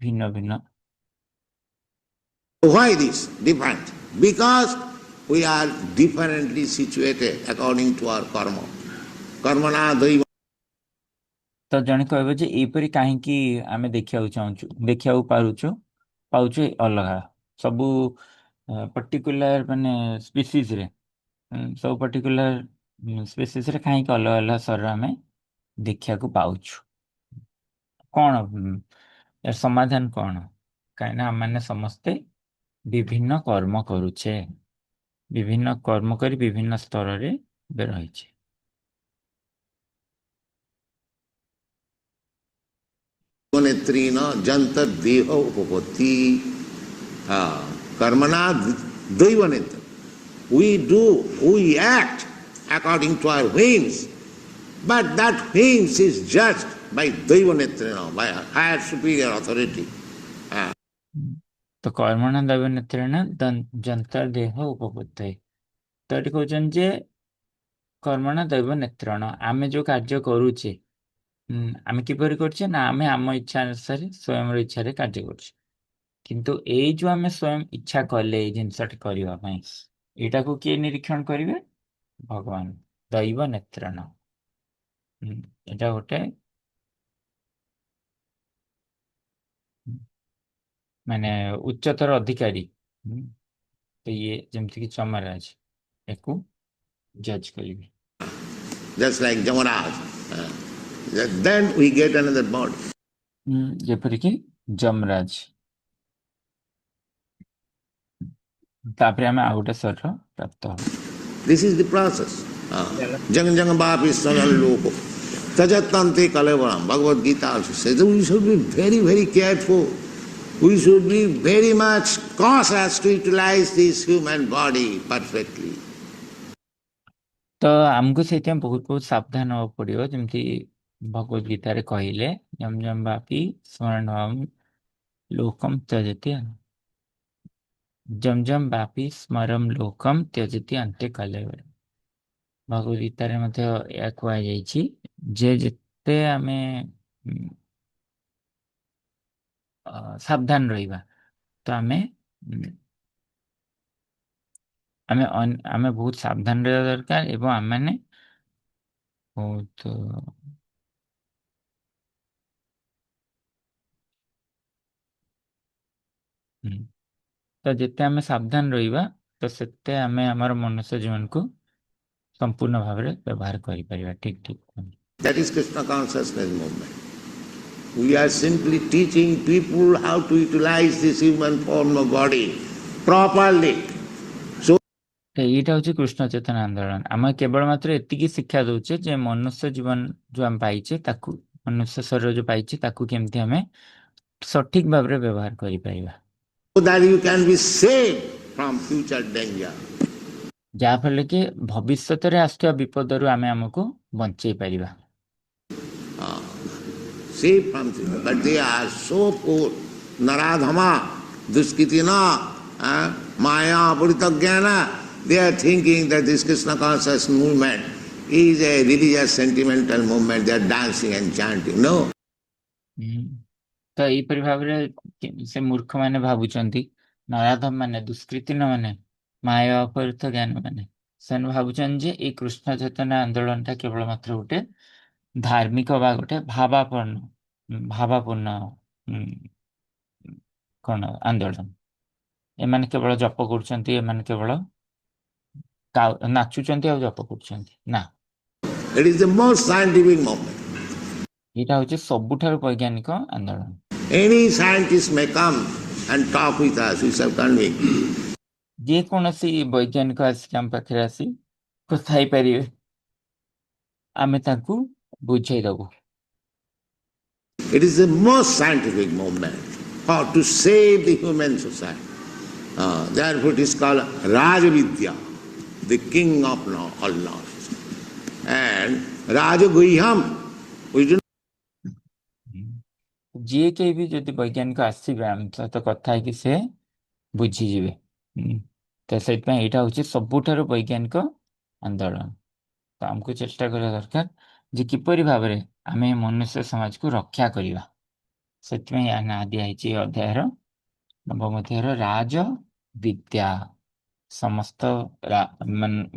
Speaker 1: ଭିନ୍ନ ଭିନ୍ନ।
Speaker 2: Why this different? Because we are differently situated according to our karma. Karmana daiva.
Speaker 1: ତ ଜଣେ କହିବ ଯେ ଏଇପରି କାହିଁକି ଆମେ ଦେଖିବାକୁ ଚାହୁଁଛୁ, ଦେଖିବାକୁ ପାଉଛୁ ଅଲଗା ସବୁ ପର୍ଟିକୁଲାର ମାନେ ସ୍ପିସିସରେ, ସବୁ ପର୍ଟିକୁଲାର ସ୍ପିସିସରେ କାହିଁକି ଅଲଗା ଅଲଗା ଶରୀର ଆମେ ଦେଖିବାକୁ ପାଉଛୁ? କଣ ଏର ସମାଧାନ କଣ? କାହିଁକିନା ଆମମାନେ ସମସ୍ତେ ବିଭିନ୍ନ କର୍ମ କରୁଛେ, ବିଭିନ୍ନ କର୍ମ କରି ବିଭିନ୍ନ ସ୍ତରରେ ଏବେ ରହିଛେ।
Speaker 2: नेत्रेण जंत देह उपपत्ति कर्मणा दैव नेत्र. We act according to our whims, but that whims is judged by Daiva Netrena, by a higher superior authority.
Speaker 1: ତ କର୍ମଣା ଦୈବ ନେତ୍ରେଣ ଯନ୍ତ୍ର ଦେହ ଉପବୃତ୍ତ। ତ ଏଠି କହୁଛନ୍ତି ଯେ କର୍ମଣା ଦୈବ ନେତ୍ରଣ, ଆମେ ଯୋଉ କାର୍ଯ୍ୟ କରୁଛେ ଆମେ କିପରି କରୁଛେ ନା ଆମେ ଆମ ଇଚ୍ଛା ଅନୁସାରେ ସ୍ୱୟଂର ଇଚ୍ଛାରେ କାର୍ଯ୍ୟ କରୁଛେ। କିନ୍ତୁ ଏଇ ଯୋଉ ଆମେ ସ୍ୱୟଂ ଇଚ୍ଛା କଲେ ଏଇ ଜିନିଷଟି କରିବା ପାଇଁ, ଏଇଟାକୁ କିଏ ନିରୀକ୍ଷଣ କରିବେ? ଭଗବାନ। ଦୈବ ନେତ୍ରଣ, ଏଇଟା ଗୋଟେ ମାନେ ଉଚ୍ଚତର ଅଧିକାରୀ, ତ ଇଏ ଯେମିତିକି ଚମରାଜ ୟାକୁ ଜଜ୍ କରିବେ।
Speaker 2: Just like Jamaraj. Then we get another body.
Speaker 1: ଯେପରିକି ଯମରାଜ, ତାପରେ ଆମେ ଆଉ ଗୋଟେ ଶରୀର ପ୍ରାପ୍ତ ହବୁ।
Speaker 2: This is the process. Jang jang bapi sanal loko. Tajatante kalevaram. Bhagavad Gita also says that we should be very, very careful. We should be very much cautious to utilize this human body perfectly.
Speaker 1: ତ ଆମକୁ ସେଇଥିପାଇଁ ବହୁତ ବହୁତ ସାବଧାନ ହେବାକୁ ପଡିବ, ଯେମିତି ଭଗବତ ଗୀତାରେ କହିଲେ ଯମ୍ ଯମ୍ ବାପି ସ୍ମରଣମ୍ ଲୋକମ୍ ତ୍ୟଜତି, ଯମ୍ ଯମ୍ ବାପି ସ୍ମରମ୍ ଲୋକମ୍ ତ୍ୟଜତି ଅନ୍ତେ କଲେବର। ଭଗବତ ଗୀତାରେ ମଧ୍ୟ ଏହା କୁହାଯାଇଛି ଯେ ଯେତେ ଆମେ ସାବଧାନ ରହିବା, ତ ଆମେ ଆମେ ବହୁତ ସାବଧାନ ରହିବା ଦରକାର, ଏବଂ ଆମମାନେ ବହୁତ ତ ଯେତେ ଆମେ ସାବଧାନ ରହିବା, ତ ସେତେ ଆମେ ଆମର ମନୁଷ୍ୟ ଜୀବନକୁ ସମ୍ପୂର୍ଣ୍ଣ ଭାବରେ ବ୍ୟବହାର କରିପାରିବା। ଠିକ ଠିକ।
Speaker 2: That is Krishna consciousness movement. We are simply teaching people how to utilize this human form of body properly.
Speaker 1: ତ ଏଇଟା ହଉଛି କୃଷ୍ଣ ଚେତନା ଆନ୍ଦୋଳନ। ଆମେ କେବଳ ମାତ୍ର ଏତିକି ଶିକ୍ଷା ଦଉଛେ ଯେ ମନୁଷ୍ୟ ଜୀବନ ଯୋଉ ଆମେ ପାଇଛେ, ତାକୁ ମନୁଷ୍ୟ ଶରୀର ଯୋଉ ପାଇଛେ, ତାକୁ କେମିତି ଆମେ ସଠିକ ଭାବରେ ବ୍ୟବହାର କରିପାରିବା,
Speaker 2: So that you can be saved from future danger.
Speaker 1: ଯାହାଫଳରେ କି ଭବିଷ୍ୟତରେ ଆସୁଥିବା ବିପଦରୁ ଆମେ ଆମକୁ ବଞ୍ଚେଇ ପାରିବା।
Speaker 2: Saved from future, but they are so poor. Naradhama, Duskitina, Maya, Puritagyana. They are thinking that this Krishna conscious movement is a religious sentimental movement. They are dancing and chanting. No.
Speaker 1: ତ ଏଇପରି ଭାବରେ ସେ ମୂର୍ଖ ମାନେ ଭାବୁଛନ୍ତି, ନରାଧମ ମାନେ, ଦୁଷ୍କୃତିନ ମାନେ, ମାୟା ଅପହୃତ ଜ୍ଞାନ ମାନେ, ସେମାନେ ଭାବୁଛନ୍ତି ଯେ ଏଇ କୃଷ୍ଣ ଚେତନା ଆନ୍ଦୋଳନଟା କେବଳ ମାତ୍ର ଗୋଟେ ଧାର୍ମିକ ବା ଗୋଟେ ଭାବାପୂର୍ଣ୍ଣ କଣ ଆନ୍ଦୋଳନ। ଏମାନେ କେବଳ ଜପ କରୁଛନ୍ତି, ଏମାନେ କେବଳ ନାଚୁଛନ୍ତି ଆଉ ଜପ କରୁଛନ୍ତି। ନା,
Speaker 2: It is the most scientific movement.
Speaker 1: ଏଇଟା ହଉଛି ସବୁଠାରୁ ବୈଜ୍ଞାନିକ ଆନ୍ଦୋଳନ।
Speaker 2: Any scientist may come and talk with us. We shall convey.
Speaker 1: ଯେକୌଣସି ବୈଜ୍ଞାନିକ ଆସିକି ଆମ ପାଖରେ ଆସି କଥା ହେଇପାରିବେ, ଆମେ ତାଙ୍କୁ ବୁଝେଇ ଦେବୁ।
Speaker 2: It is the most scientific movement for to save the human society. Therefore it is called Rajavidya, the king of all knowledge. And Rajaguhyam, we do
Speaker 1: ଯିଏ କେହି ବି ଯଦି ବୈଜ୍ଞାନିକ ଆସିବେ ଆମ ସହିତ କଥା ହେଇକି ସେ ବୁଝିଯିବେ। ତ ସେଥିପାଇଁ ଏଇଟା ହଉଛି ସବୁଠାରୁ ବୈଜ୍ଞାନିକ ଆନ୍ଦୋଳନ। ତ ଆମକୁ ଚେଷ୍ଟା କରିବା ଦରକାର ଯେ କିପରି ଭାବରେ ଆମେ ମନୁଷ୍ୟ ସମାଜକୁ ରକ୍ଷା କରିବା। ସେଥିପାଇଁ ଏହା ନାଁ ଦିଆହେଇଛି ଅଧ୍ୟାୟର ନବମ ଅଧ୍ୟାୟର ରାଜ ବିଦ୍ୟା। ସମସ୍ତ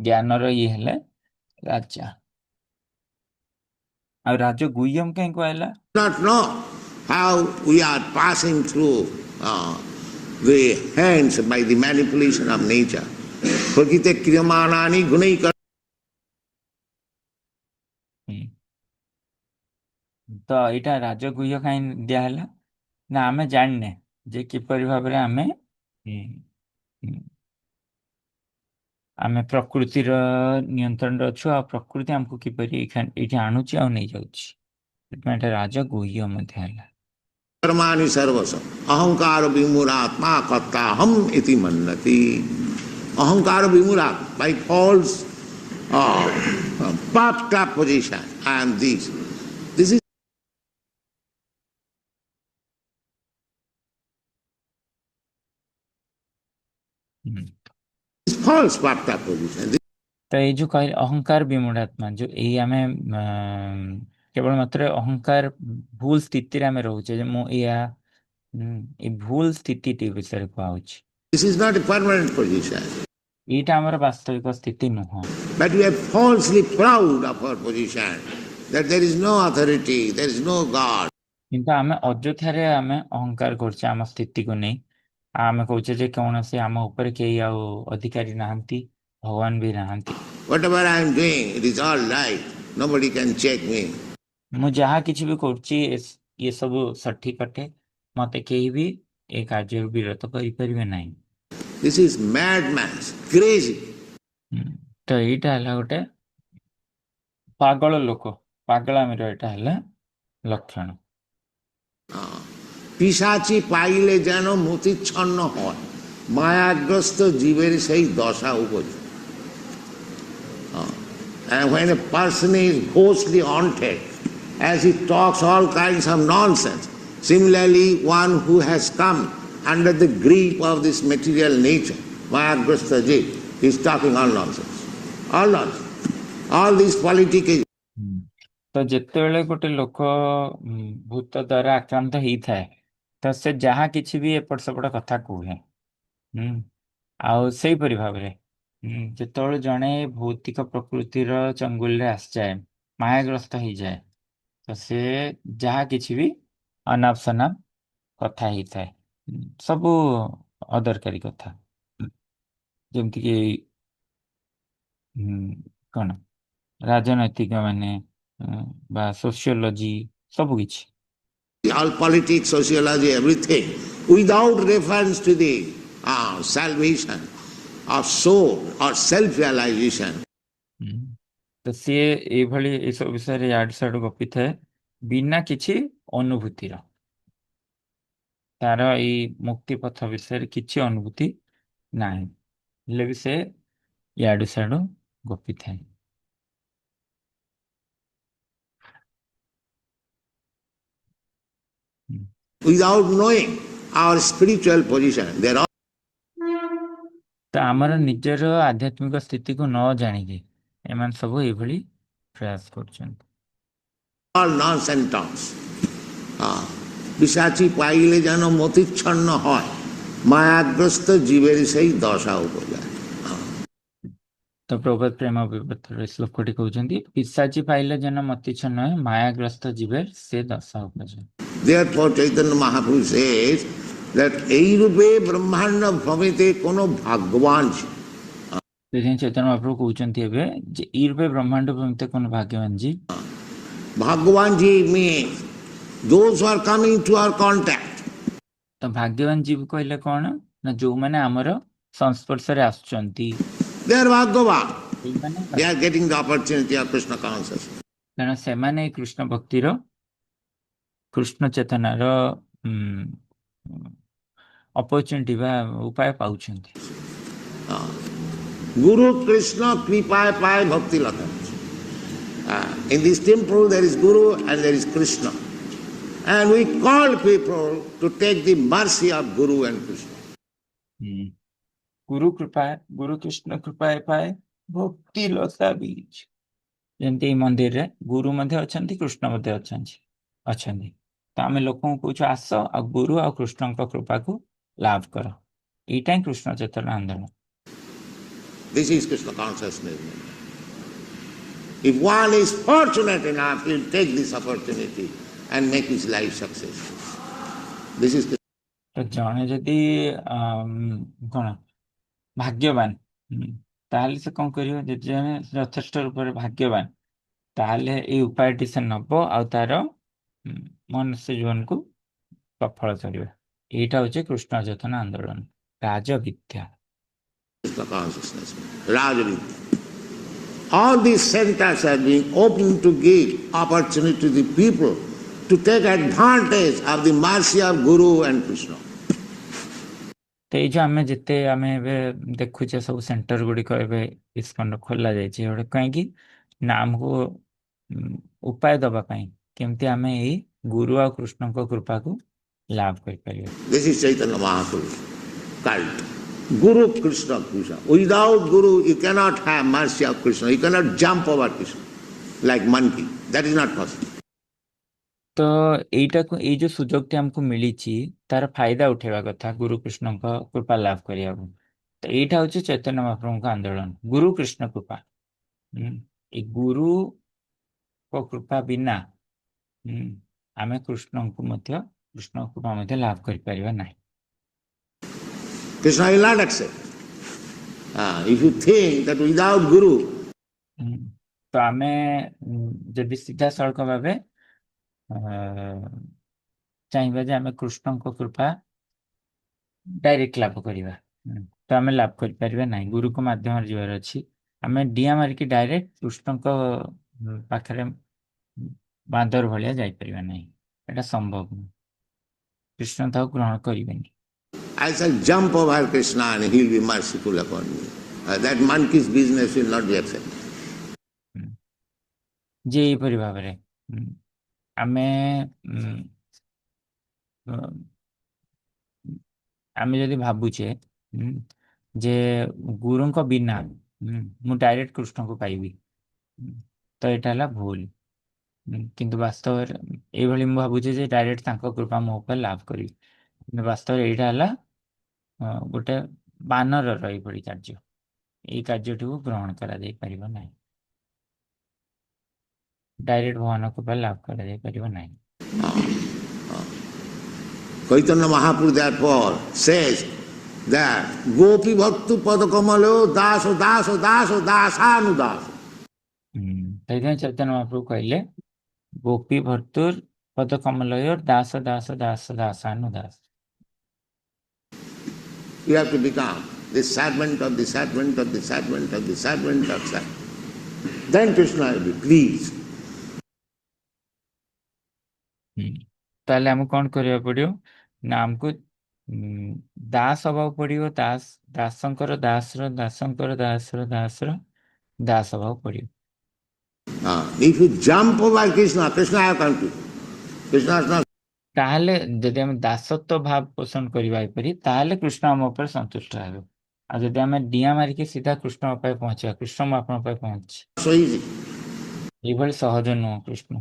Speaker 1: ଜ୍ଞାନର ଇଏ ହେଲେ ରାଜା। ଆଉ ରାଜଗୁହ୍ୟମ କାହିଁ କୁହାହେଲା?
Speaker 2: Not know how we are passing through the hands by the manipulation of nature. Prakite kriyamanani gunaikar.
Speaker 1: ହୁଁ। ତ ଏଇଟା ରାଜଗୁହ୍ୟ କାହିଁ ଦିଆହେଲା ନା ଆମେ ଜାଣିନେ ଯେ କିପରି ଭାବରେ ଆମେ ଆମେ ପ୍ରକୃତିର ନିୟନ୍ତ୍ରଣରେ ଅଛୁ ଆଉ ପ୍ରକୃତି ଆମକୁ କିପରି ଏଇଠି ଆଣୁଛି ଆଉ ନେଇଯାଉଛି, ସେଥିପାଇଁ ଏଟା ରାଜଗୁହ୍ୟ ମଧ୍ୟ ହେଲା।
Speaker 2: कर्माणि सर्वस्व अहंकार विमूढ़ात्मा कर्ता हम इति मन्नति। अहंकार विमूढ़ात्मा by false puffed up position and this is false puffed up position.
Speaker 1: ତ ଏଇ ଯୋଉ କହିଲେ ଅହଙ୍କାର ବିମୂଢାତ୍ମା, ଯୋଉ ଏଇ ଆମେ କେବଳ ମାତ୍ର ଅହଙ୍କାର ଭୁଲ ସ୍ଥିତିରେ ଆମେ ରହୁଛେ ଯେ ମୁଁ ଏଇ ଭୁଲ ସ୍ଥିତିଟି ବିଷୟରେ କୁହାହଉଛି।
Speaker 2: This is not a permanent position.
Speaker 1: ଏଇଟା ଆମର ବାସ୍ତବିକ ସ୍ଥିତି ନୁହଁ।
Speaker 2: But we are falsely proud of our position that there is no authority, there is no God.
Speaker 1: କିନ୍ତୁ ଆମେ ଅଯଥାରେ ଆମେ ଅହଙ୍କାର କରୁଛେ ଆମ ସ୍ଥିତିକୁ ନେଇ। ଆମେ କହୁଛେ ଯେ କୌଣସି ଆମ ଉପରେ କେହି ଆଉ ଅଧିକାରୀ ନାହାନ୍ତି, ଭଗବାନ ବି ନାହାନ୍ତି।
Speaker 2: Whatever I am doing, it is all right. Nobody can check me.
Speaker 1: ମୁଁ ଯାହା କିଛି ବି କରୁଛି ଇଏ ସବୁ ସଠିକ ଅଟେ, ମତେ କେହି ବି ଏ କାର୍ଯ୍ୟରୁ ବିରତ କରିପାରିବେ ନାହିଁ।
Speaker 2: This is madness, crazy.
Speaker 1: ତ ଏଇଟା ହେଲା ଗୋଟେ ପାଗଳ ଲୋକ, ପାଗଳାମିର ଏଇଟା ହେଲା ଲକ୍ଷଣ।
Speaker 2: পিশাচি পাইলে যেন মতিচ্ছন্ন হয়, মায়াগ্রস্ত জীবের সেই দশা উপযোগী। And when a person is ghostly haunted, as he talks all kinds of nonsense, similarly one who has come under the grip of this material nature, mayagrasta jiv, is talking all nonsense. All nonsense. All these politics.
Speaker 1: ତ ଯେତେବେଳେ ଗୋଟେ ଲୋକ ଭୂତ ଦ୍ୱାରା ଆକ୍ରାନ୍ତ ହେଇଥାଏ ତ ସେ ଯାହା କିଛି ବି ଏପଟ ସେପଟ କଥା କୁହେ। ଆଉ ସେଇପରି ଭାବରେ ଯେତେବେଳେ ଜଣେ ଭୌତିକ ପ୍ରକୃତିର ଚଙ୍ଗୁଲରେ ଆସିଯାଏ, ମାୟାଗ୍ରସ୍ତ ହେଇଯାଏ, ତ ସେ ଯାହା କିଛି ବି ଅନାପ ଶନାପ କଥା ହେଇଥାଏ, ସବୁ ଅଦରକାରୀ କଥା, ଯେମିତିକି କ'ଣ ରାଜନୈତିକ ମାନେ ବା ସୋସିଓଲୋଜି ସବୁ କିଛି।
Speaker 2: All politics, sociology, everything, without reference to the salvation of soul or self-realization.
Speaker 1: ତ ସିଏ ଏଇଭଳି ଏସବୁ ବିଷୟରେ ଇଆଡୁ ସିଆଡୁ ଗପିଥାଏ ବିନା କିଛି ଅନୁଭୂତିର। ତାର ଏଇ ମୁକ୍ତି ପଥ ବିଷୟରେ କିଛି ଅନୁଭୂତି ନାହିଁ, ହେଲେ ବି ସେ ଇଆଡୁ ସିଆଡୁ ଗପିଥାଏ।
Speaker 2: Without knowing our spiritual position, there are
Speaker 1: ତ ଆମର ନିଜର ଆଧ୍ୟାତ୍ମିକ ସ୍ଥିତିକୁ ନ ଜାଣିକି ଏମାନେ ସବୁ ଏଇଭଳି ପ୍ରୟାସ କରୁଛନ୍ତି।
Speaker 2: all nonsense talks. পিশাচি পাইলে যেন মতিচ্ছন্ন হয়, মায়াগ্রস্ত জীবের সেই দশা উপজায়।
Speaker 1: ତ ପ୍ରଭୁପାଦ ପ୍ରେମ ବିବର୍ତ୍ତନରେ ଶ୍ଲୋକଟି କହୁଛନ୍ତି, ପିଶାଚି ପାଇଲେ ଯେନ ମତିଚ୍ଛନ୍ନ ହୁଏ, ମାୟାଗ୍ରସ୍ତ ଜୀବେ ସେ ଦଶା ଉପଜାଏ।
Speaker 2: Therefore Chaitanya Mahaprabhu says that এই রূপে ব্রহ্মাণ্ড ভ্রমিতে কোনো ভাগ্যবান ছিল।
Speaker 1: ସେଥିପାଇଁ ଚୈତନ୍ୟ ମହାପ୍ରଭୁ କହୁଛନ୍ତି ଏବେ ଯେ ଏଇ ରୂପେ ବ୍ରହ୍ମାଣ୍ଡ ଭ୍ରମିତ କୋନ ଭାଗ୍ୟବାନ ଜୀ।
Speaker 2: ଭାଗ୍ୟବାନ ji means those who are coming to our contact.
Speaker 1: ତ ଭାଗ୍ୟବାନ ଜୀବ କହିଲେ କ'ଣ ନା ଯୋଉମାନେ ଆମର ସଂସ୍ପର୍ଶରେ ଆସୁଛନ୍ତି,
Speaker 2: They are ଭାଗ୍ୟବାନ.
Speaker 1: ସେଇମାନେ
Speaker 2: They are getting the opportunity of Krishna consciousness.
Speaker 1: କାରଣ ସେମାନେ ଏଇ କୃଷ୍ଣ ଭକ୍ତିର, କୃଷ୍ଣ ଚେତନାର ଅପରଚ୍ୟୁନିଟି ବା ଉପାୟ ପାଉଛନ୍ତି।
Speaker 2: Guru Krishna kripaye paye bhakti lata. In this temple there is Guru and there is Krishna. And we call people to take the mercy of Guru and Krishna.
Speaker 1: ଗୁରୁ କୃଷ୍ଣ କୃପାଏ ପାଏ ଭକ୍ତି ଲତା ବୀଜ। ଯେମିତି ଏଇ ମନ୍ଦିରରେ ଗୁରୁ ମଧ୍ୟ ଅଛନ୍ତି, କୃଷ୍ଣ ମଧ୍ୟ ଅଛନ୍ତି। ତ ଆମେ ଲୋକଙ୍କୁ କହୁଛୁ ଆସ ଆଉ ଗୁରୁ ଆଉ କୃଷ୍ଣଙ୍କ କୃପାକୁ ଲାଭ କର। ଏଇଟା ହିଁ କୃଷ୍ଣ ଚେତନା ଆନ୍ଦୋଳନ।
Speaker 2: This is Krishna consciousness. If one is fortunate enough, he'll take this opportunity and make his life successful. This is the
Speaker 1: ତ ଜଣେ ଯଦି କଣ ଭାଗ୍ୟବାନ, ତାହେଲେ ସେ କଣ କରିବ? ଯଦି ଜଣେ ଯଥେଷ୍ଟ ରୂପରେ ଭାଗ୍ୟବାନ, ତାହେଲେ ଏଇ ଉପାୟଟି ସେ ନବ ଆଉ ତାର ମନୁଷ୍ୟ ଜୀବନକୁ ସଫଳ କରିବ। ଏଇଟା ହଉଛି କୃଷ୍ଣ ଚେତନା ଆନ୍ଦୋଳନ, ରାଜବିଦ୍ୟା।
Speaker 2: consciousness, Rajavidya. All these centers are being open to give opportunity to the people to take advantage of the mercy of Guru and Krishna.
Speaker 1: ତ ଏଇ ଯୋଉ ଆମେ ଏବେ ଦେଖୁଛେ ସବୁ ସେଣ୍ଟର ଗୁଡିକ ଏବେ ଇସ୍କନ ଖୋଲା ଯାଇଛି, ଗୋଟେ କାହିଁକି ନା ଆମକୁ ଉପାୟ ଦବା ପାଇଁ କେମିତି ଆମେ ଏଇ ଗୁରୁ ଆଉ କୃଷ୍ଣଙ୍କ କୃପାକୁ ଲାଭ କରିପାରିବା।
Speaker 2: This is Chaitanya Mahaprabhu cult. Guru Krishna Krishna. Without Guru you cannot have mercy of Krishna. You cannot jump over Krishna like monkey. That is not possible.
Speaker 1: ତ ଏଇଟାକୁ ଏଇ ଯୋଉ ସୁଯୋଗଟି ଆମକୁ ମିଳିଛି ତାର ଫାଇଦା ଉଠେଇବା କଥା ଗୁରୁ କୃଷ୍ଣଙ୍କ କୃପା ଲାଭ କରିବାକୁ। ତ ଏଇଟା ହଉଛି ଚୈତନ୍ୟ ମହାପ୍ରଭୁଙ୍କ ଆନ୍ଦୋଳନ, ଗୁରୁ କୃଷ୍ଣ କୃପା। ଏ ଗୁରୁଙ୍କ କୃପା ବିନା ଆମେ କୃଷ୍ଣଙ୍କ କୃପା ମଧ୍ୟ ଲାଭ କରିପାରିବା ନାହିଁ।
Speaker 2: Krishna will not accept. If you think that without Guru,
Speaker 1: ତ ଆମେ ଯଦି ସିଧାସଳଖ ଭାବେ ଚାହିଁବା ଯେ ଆମେ କୃଷ୍ଣଙ୍କ କୃପା ଡାଇରେକ୍ଟ ଲାଭ କରିବା, ତ ଆମେ ଲାଭ କରିପାରିବା ନାହିଁ। ଗୁରୁଙ୍କ ମାଧ୍ୟମରେ ଯିବାର ଅଛି। ଆମେ ଡିଆ ମାରିକି ଡାଇରେକ୍ଟ କୃଷ୍ଣଙ୍କ ପାଖରେ ବାନ୍ଦର ଭଳିଆ ଯାଇପାରିବା ନାହିଁ, ଏଟା ସମ୍ଭବ ନୁହେଁ। କୃଷ୍ଣ ତାକୁ ଗ୍ରହଣ କରିବେନି।
Speaker 2: I shall jump over Krishna and he will be merciful upon me. That monkey's business will not be accepted.
Speaker 1: ଯେ ଏହିପରି ଭାବରେ ଆମେ ଯଦି ଭାବୁଛେ ଯେ ଗୁରୁଙ୍କ ବିନା ମୁଁ ଡାଇରେକ୍ଟ କୃଷ୍ଣଙ୍କୁ ପାଇବି, ତ ଏଇଟା ହେଲା ଭୁଲ। କିନ୍ତୁ ବାସ୍ତବରେ ଏଇଭଳି ମୁଁ ଭାବୁଛି ଯେ ଡାଇରେକ୍ଟ ତାଙ୍କ କୃପା ମୋ ଉପରେ ଲାଭ କରିବି, କିନ୍ତୁ ବାସ୍ତବରେ ଏଇଟା ହେଲା ଗୋଟେ ବାନରର ଏଇଭଳି କାର୍ଯ୍ୟ। ଏଇ କାର୍ଯ୍ୟଟିକୁ ଗ୍ରହଣ କରାଯାଇ ପାରିବ ନାହିଁ, ଡାଇରେକ୍ଟ ଭଗବାନ କୃପା ଲାଭ କରାଯାଇ ପାରିବ ନାହିଁ।
Speaker 2: Chaitanya Mahaprabhu therefore says that Gopi Bhaktu Padakamalo Daso Daso Daso Dasanu Daso.
Speaker 1: ସେଇଥିପାଇଁ ଚୈତନ୍ୟ ମହାପ୍ରଭୁ କହିଲେ ଗୋପୀ ଭର୍ତ୍ତୁର ପଦ କମଲୟ Das Das Das ଦାସାନୁ Das.
Speaker 2: You have to become the servant of the servant of the servant of the servant of servant. Then Krishna will be pleased.
Speaker 1: ତାହେଲେ ଆମକୁ କଣ କରିବାକୁ ପଡିବ ନା ଆମକୁ ଦାସ ହବାକୁ ପଡିବ। ଦାସଙ୍କର ଦାସର ଦାସଙ୍କର ଦାସର ଦାସର ଦାସ ହବାକୁ ପଡିବ।
Speaker 2: If you jump over Krishna, Krishna have come to you. Krishna is not.
Speaker 1: ତାହେଲେ ଯଦି ଆମେ ଦାସତ୍ୱ ଭାବ ପୋଷଣ କରିବା ଏପରି, ତାହେଲେ କୃଷ୍ଣ ଆମ ଉପରେ ସନ୍ତୁଷ୍ଟ ହେବେ। ଆଉ ଯଦି ଆମେ ଡିଆଁ ମାରିକି ସିଧା କୃଷ୍ଣ ଉପରେ ପହଞ୍ଚିବା, କୃଷ୍ଣ ମୋ ଆପଣଙ୍କ ଉପରେ ପହଞ୍ଚି,
Speaker 2: So easy.
Speaker 1: ଏଇଭଳି ସହଜ ନୁହଁ Krishna.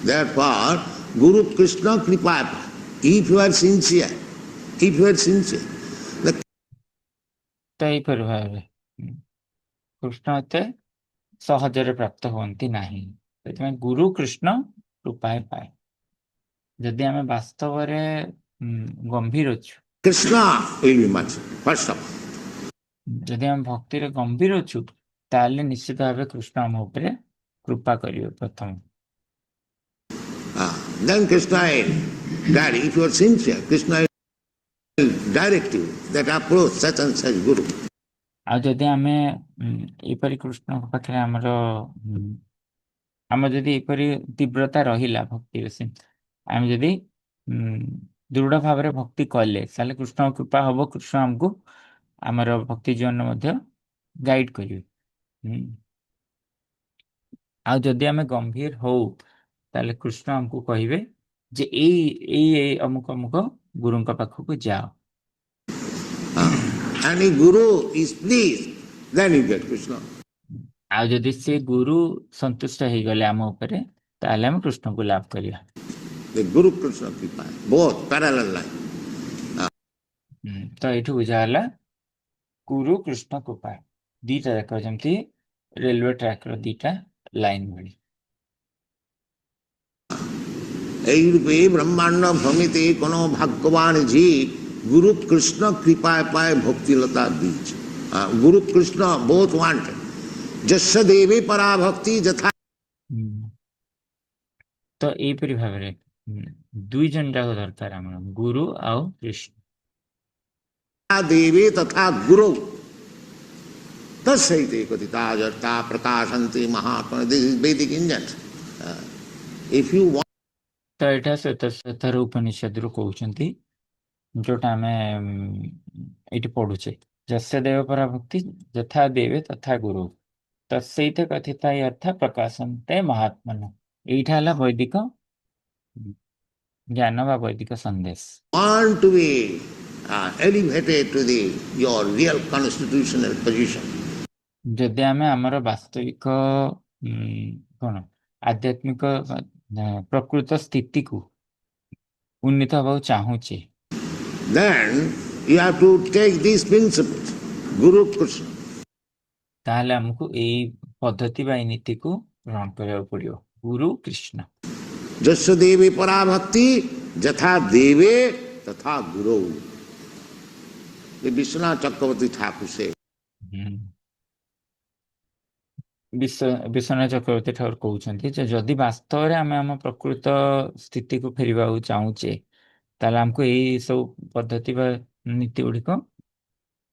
Speaker 2: Therefore, Guru Krishna Kripa, if you are sincere,
Speaker 1: ତ ଏଇପରି ଭାବରେ କୃଷ୍ଣ ଏତେ ସହଜରେ ପ୍ରାପ୍ତ ହୁଅନ୍ତି ନାହିଁ। ସେଥିପାଇଁ ଗୁରୁ କୃଷ୍ଣ କୃପା ପାଏ। ଯଦି ଆମେ ବାସ୍ତବରେ ଗମ୍ଭୀର ଅଛୁ,
Speaker 2: Krishna will be much. First of all,
Speaker 1: ଯଦି ଆମେ ଭକ୍ତିରେ ଗମ୍ଭୀର ଅଛୁ, ତାହେଲେ ନିଶ୍ଚିତ ଭାବେ କୃଷ୍ଣ ଆମ ଉପରେ କୃପା କରିବେ ପ୍ରଥମ।
Speaker 2: then Krishna will guide. If you are sincere, Krishna will direct you that approach such and such Guru.
Speaker 1: ଆଉ ଯଦି ଆମେ ଏପରି କୃଷ୍ଣଙ୍କ ପାଖରେ ଆମର ଯଦି ଏପରି ତୀବ୍ରତା ରହିଲା ଭକ୍ତିରେ, ଆମେ ଯଦି ଦୃଢ ଭାବରେ ଭକ୍ତି କଲେ, ତାହେଲେ କୃଷ୍ଣଙ୍କ କୃପା ହବ। କୃଷ୍ଣ ଆମକୁ ଆମର ଭକ୍ତି ଜୀବନ ମଧ୍ୟ ଗାଇଡ କରିବେ। ଆଉ ଯଦି ଆମେ ଗମ୍ଭୀର ହଉ, ତାହେଲେ କୃଷ୍ଣ ଆମକୁ କହିବେ ଯେ ଏଇ ଅମୁକ ଅମୁକ ଗୁରୁଙ୍କ ପାଖକୁ ଯାଅ।
Speaker 2: And if Guru is pleased, then you get Krishna.
Speaker 1: ଆଉ ଯଦି ସେ ଗୁରୁ ସନ୍ତୁଷ୍ଟ ହେଇଗଲେ ଆମ ଉପରେ, ତାହେଲେ ଆମେ କୃଷ୍ଣଙ୍କୁ ଲାଭ କରିବା।
Speaker 2: The Guru Krishna Kripa, both parallel line.
Speaker 1: ତ ଏଇଠୁ ବୁଝା ହେଲା ଗୁରୁ କୃଷ୍ଣ କୃପା ଦିଟା ଯାକ ଯେମିତି रेलवे ट्रैक रो दीटा लाइन भली
Speaker 2: এই রূপে ব্রহ্মাণ্ড ভ্রমিতে কোনো ভাগ্যবান যে গুরু কৃষ্ণ কৃপায় পায় ভক্তিলতা বীজ। গুরু কৃষ্ণ বোথ ওয়ান্ট যস্য দেবে পরাভক্তি যথা
Speaker 1: तो एपरी भाव रे दुई जन जाक दरकार हमर गुरु आउ कृष्ण
Speaker 2: देवे तथा गुरु तस्सैते कथिता जर्ता प्रकाशन्ते महात्मा। दिस इज वैदिक इंजन। इफ यू वांट
Speaker 1: तो एटा श्वेतश्वेतर उपनिषद रु कहउचंती जोटा हमें एटी पढुचे जस्य देव पराभक्ति यथा देवे तथा गुरु तस्सैते कथिता अर्थ प्रकाशन्ते महात्मन एटा हला वैदिक ज्ञान वा वैदिक संदेश
Speaker 2: to be elevated to the your real constitutional position,
Speaker 1: जदि आमे हमर वास्तविक कोन आध्यात्मिक प्रकृत स्थिति को उन्नीत हवा चाहूचे
Speaker 2: then you have to take these principles guru krishna
Speaker 1: ताहले हमको ए पद्धति बा नीति को ग्रहण करबा पड़ियो गुरु कृष्ण
Speaker 2: जस्य देवे पराभक्ति यथा देवे तथा गुरु। विश्वनाथ चक्रवर्ती ठाकुर से
Speaker 1: विश्वनाथ चक्रवर्ती ठाकुर कहउछंती जे जदि वास्तव रे आमे हम प्रकृत स्थिति को फेरिबा चाहूचे ताले हमको एई सब पद्धति बा नीति गुडी को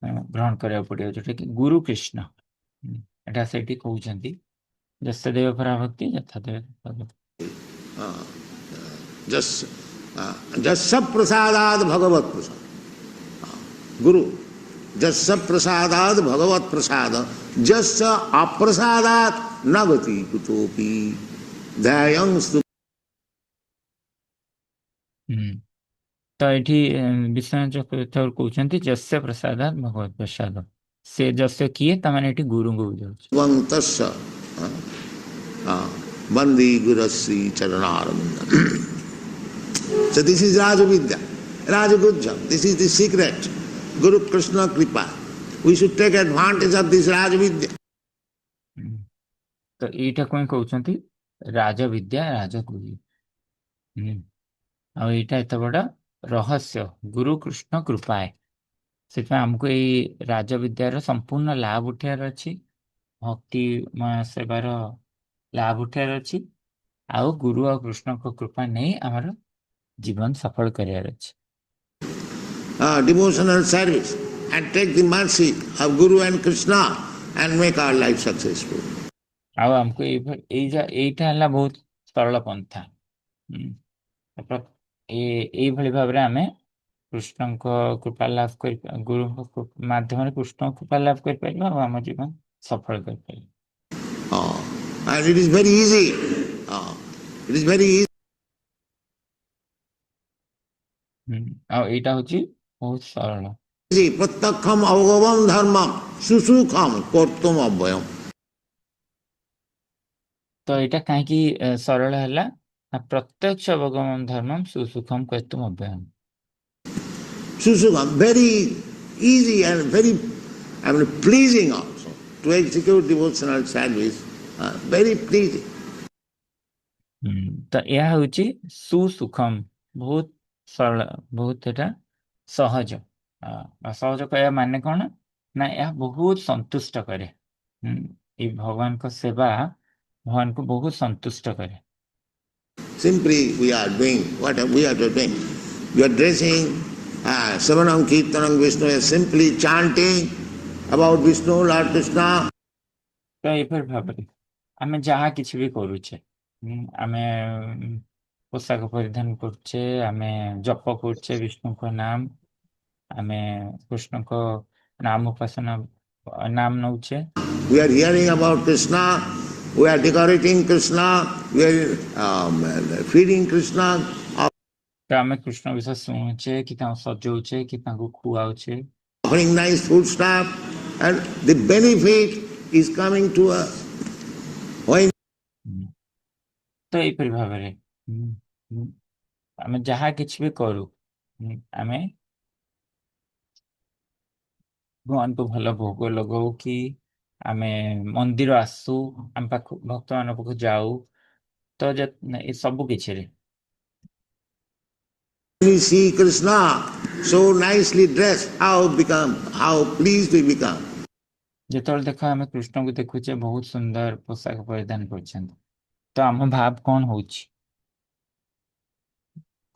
Speaker 1: ग्रहण करबा पड़ियो जोटा कि गुरु कृष्ण एटा सेठी कहउछंती जस्य देव पराभक्ति यथा देव
Speaker 2: जस्य प्रसादाद भगवत प्रसाद गुरु जस्य प्रसादाद भगवत प्रसाद जस्य अप्रसादात न गति कुतोपि ध्यायं
Speaker 1: तो एठी विश्वनाथ चक्रवर्ती ठाकुर कहउछंती जस्य प्रसादात भगवत प्रसाद से जस्य किए तमाने एठी गुरु को बुझाउछ
Speaker 2: वंतस्य वंदे गुरश्री चरणारविंदम। So this is Rajavidya, Rajagujjam. This is the secret. Guru Krishna Kripa. We should take advantage of this Rajavidya.
Speaker 1: तो एटा कोन कहउछंती राजविद्या राजगुरु आ एटा एत बड़ा रहस्य गुरु कृष्ण कृपाए से हमको ये राजविद्यार संपूर्ण लाभ उठार अच्छी भक्ति सेवार लाभ उठार अच्छी आउ गुरु और कृष्ण को कृपा नहीं आमर जीवन सफल करियार अछि
Speaker 2: Devotional service and take the mercy of Guru and Krishna and make our life successful.
Speaker 1: आउ हमको एटा हला बहुत सरल पंथा ए भली भाबरे हमें कृष्ण को कृपा लाभ कर गुरु माध्यम कृष्ण कृपा लाभ कर पाइबा और हम जीवन सफल कर पाइबा
Speaker 2: And it is very easy. It is very easy.
Speaker 1: और एटा होची बहुत सरल
Speaker 2: प्रत्यक्षम अवगमम धर्मम सुसुखम कर्तुम अव्ययम।
Speaker 1: तो एटा काहे की सरल हला प्रत्यक्ष अवगमन धर्मम सुसुखम कर्तुम अव्ययम
Speaker 2: Susukham, very easy and very pleasing also to execute devotional service. Very pleasing.
Speaker 1: तो यह होची सुसुखम बहुत सरल बहुत एटा सहज सहज कहया माने कौन ना यह बहुत संतुष्ट करे ये भगवान को सेवा भगवान को बहुत संतुष्ट करे
Speaker 2: Simply we are doing what we are doing. We are dressing, Savanam Kirtanam Vishnu is simply chanting about Vishnu, Lord Krishna.
Speaker 1: तो ये फिर भाबरे आमे जहाँ किछि भी करूचे आमे पोशाक परिधान करछे आमे जप करछे विष्णु को नाम आमे कृष्ण को नाम उपासना नाम नौचे
Speaker 2: We are hearing about Krishna, we are decorating Krishna, we are feeding Krishna.
Speaker 1: तो आमे कृष्ण विषय सुनछे कि ता सजौचे कि ताको खुआउचे
Speaker 2: Offering nice food stuff and the benefit is coming to us. When
Speaker 1: तो ये फिर भाबरे आमे जहाँ किछि भी करू आमे भगवान को भल भोग लगाऊ कि ଆମେ ମନ୍ଦିର ଆସୁ, ଆମ ପାଖ ଭକ୍ତମାନଙ୍କ ପାଖକୁ ଯାଉ, ତ ଏ ସବୁ କିଛିରେ
Speaker 2: We see Krishna so nicely dressed, how pleased we become.
Speaker 1: ଯେତେବେଳେ ଦେଖ ଆମେ କୃଷ୍ଣଙ୍କୁ ଦେଖୁଛେ ବହୁତ ସୁନ୍ଦର ପୋଷାକ ପରିଧାନ କରିଛନ୍ତି, ତ ଆମ ଭାବ କଣ ହଉଛି?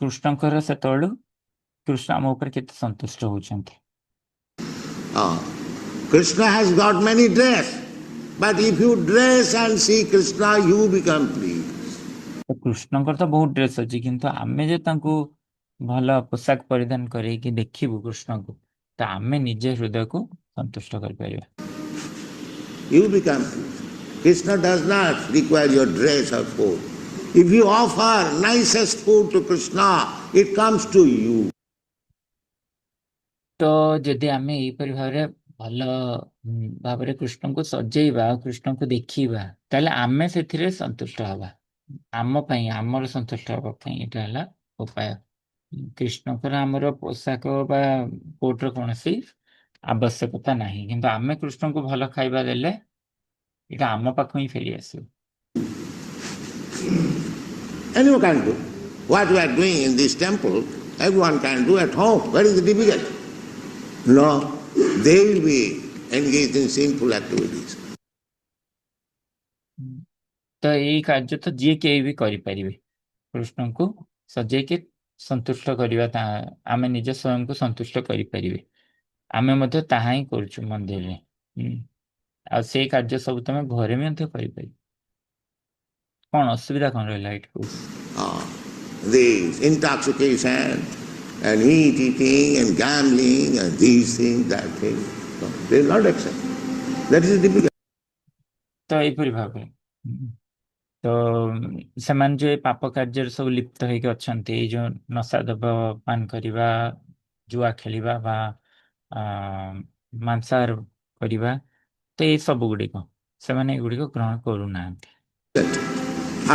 Speaker 1: କୃଷ୍ଣଙ୍କର ସେତେବେଳୁ କୃଷ୍ଣ ଆମ ଉପରେ କେତେ ସନ୍ତୁଷ୍ଟ ହଉଛନ୍ତି।
Speaker 2: Ah, Krishna has got many dress, but if you dress and see Krishna, you become pleased.
Speaker 1: ତ କୃଷ୍ଣଙ୍କର ତ ବହୁତ ଡ୍ରେସ୍ ଅଛି, କିନ୍ତୁ ଆମେ ଯେ ତାଙ୍କୁ ଭଲ ପୋଷାକ ପରିଧାନ କରିକି ଦେଖିବୁ କୃଷ୍ଣଙ୍କୁ, ତ ଆମେ ନିଜେ ହୃଦୟକୁ ସନ୍ତୁଷ୍ଟ କରିପାରିବା।
Speaker 2: You become pleased. Krishna does not require your dress or food. If you offer nicest food to Krishna, it comes to you.
Speaker 1: ତ ଯଦି ଆମେ ଏହିପରି ଭାବରେ ଭଲ ଭାବରେ କୃଷ୍ଣଙ୍କୁ ସଜେଇବା ଆଉ କୃଷ୍ଣଙ୍କୁ ଦେଖିବା, ତାହେଲେ ଆମେ ସେଥିରେ ସନ୍ତୁଷ୍ଟ ହବା। ଆମ ପାଇଁ, ଆମର ସନ୍ତୁଷ୍ଟ ହବା ପାଇଁ ଏଇଟା ହେଲା ଉପାୟ। କୃଷ୍ଣଙ୍କର ଆମର ପୋଷାକ ବା କୋଟର କୌଣସି ଆବଶ୍ୟକତା ନାହିଁ, କିନ୍ତୁ ଆମେ କୃଷ୍ଣଙ୍କୁ ଭଲ ଖାଇବା ଦେଲେ ଏଇଟା ଆମ ପାଖକୁ ହିଁ ଫେରି ଆସିବ।
Speaker 2: Anyone can do. What we are doing in this temple, everyone can do at home. What is the difficult? No, they will be engaged in sinful activities.
Speaker 1: ତ ଏଇ କାର୍ଯ୍ୟ ତ ଯିଏ କେହି ବି କରିପାରିବେ, କୃଷ୍ଣଙ୍କୁ ସଜେଇକି ସନ୍ତୁଷ୍ଟ କରିବା, ଆମେ ନିଜ ସ୍ୱୟଂକୁ ସନ୍ତୁଷ୍ଟ କରିପାରିବେ। ଆମେ ମଧ୍ୟ ତାହା ହିଁ କରୁଛୁ ମନ୍ଦିରରେ। ଆଉ ସେଇ କାର୍ଯ୍ୟ ସବୁ ତମେ ଘରେ ମଧ୍ୟ କରିପାରିବ। କଣ ଅସୁବିଧା କଣ ରହିଲା ଏଇଠି କହୁଛି?
Speaker 2: The intoxication and meat eating and gambling and these things, that thing, no, they will not accept. That is difficult.
Speaker 1: ତ ଏଇପରି ଭାବରେ ତ ସେମାନେ ଯୋଉ ପାପ କାର୍ଯ୍ୟରେ ସବୁ ଲିପ୍ତ ହେଇକି ଅଛନ୍ତି, ଏଇ ଯୋଉ ନଶାଦ୍ରବ୍ୟ ପାନ କରିବା, ଜୁଆ ଖେଳିବା ବା ମାଂସାହାର କରିବା, ତ ଏଇ ସବୁ ଗୁଡ଼ିକ ସେମାନେ ଏଗୁଡ଼ିକ ଗ୍ରହଣ କରୁନାହାନ୍ତି।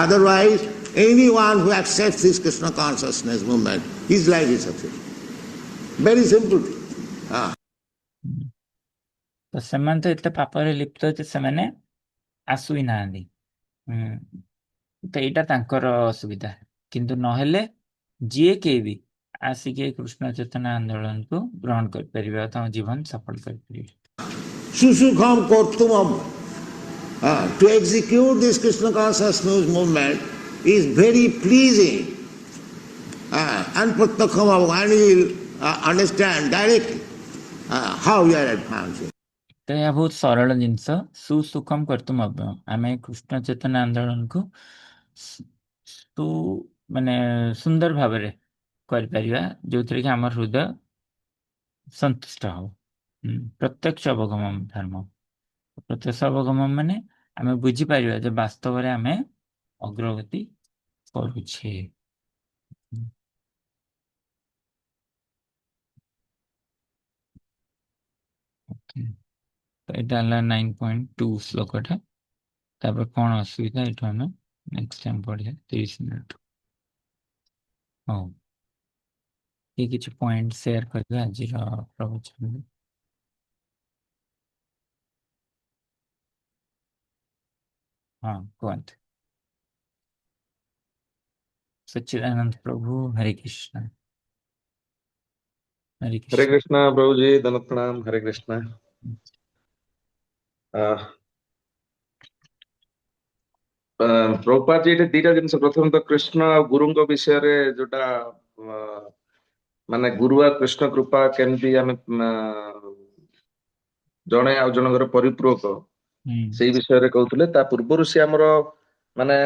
Speaker 2: Otherwise, anyone who accepts this Krishna consciousness movement, his life is successful. Very simple thing.
Speaker 1: ତ ସେମାନେ ତ ଏତେ ପାପରେ ଲିପ୍ତ ଯେ ସେମାନେ ଆସୁ ହିଁ ନାହାନ୍ତି। ତ ଏଇଟା ତାଙ୍କର ଅସୁବିଧା, କିନ୍ତୁ ନହେଲେ ଯିଏ କେହି ବି ଆସିକି କୃଷ୍ଣ ଚେତନା ଆନ୍ଦୋଳନକୁ ଗ୍ରହଣ କରିପାରିବେ ଆଉ ତାଙ୍କ ଜୀବନ ସଫଳ କରିପାରିବେ।
Speaker 2: Susukham kortumam. To execute this Krishna consciousness movement is very pleasing. And Pratyaksham, one will understand directly how we are advancing.
Speaker 1: ତ ଏହା ବହୁତ ସରଳ ଜିନିଷ, ସୁସୁଖମ କର୍ତ୍ତୁମ ଅବ୍ୟୟମ୍। ଆମେ କୃଷ୍ଣ ଚେତନା ଆନ୍ଦୋଳନକୁ ମାନେ ସୁନ୍ଦର ଭାବରେ କରିପାରିବା, ଯୋଉଥିରେ କି ଆମର ହୃଦୟ ସନ୍ତୁଷ୍ଟ ହବ। ପ୍ରତ୍ୟକ୍ଷ ଅବଗମନ ଧର୍ମ। ପ୍ରତ୍ୟକ୍ଷ ଅବଗମନ ମାନେ ଆମେ ବୁଝିପାରିବା ଯେ ବାସ୍ତବରେ ଆମେ ଅଗ୍ରଗତି କରୁଛେ। ତ ଏଇଟା ହେଲା 9.2 ଶ୍ଲୋକଟା। ତାପରେ କଣ ଅସୁବିଧା ଏଇଠୁ ଆମେ ନେକ୍ସଟ ଟାଇମ୍ ପଢିବା 30 ମିନିଟ୍। ହଉ, କିଛି ପଏଣ୍ଟ ସେୟାର କରିବା ଆଜିର ପ୍ରବଚନରେ। ହଁ, କୁହନ୍ତୁ। सच्चिदानंद प्रभु, हरे कृष्ण। हरे
Speaker 3: हरे
Speaker 1: कृष्ण।
Speaker 3: कृष्णा प्रभु जी, दंडवत प्रणाम। हरे कृष्णा। प्रभुपाद जी, दीटा जिन प्रथम तो कृष्ण और गुरु विषय जोटा माने गुरु और कृष्ण कृपा केमती आम जड़े आ जनकर परिपूरक से विषय कहते पूर्व सी आमर माने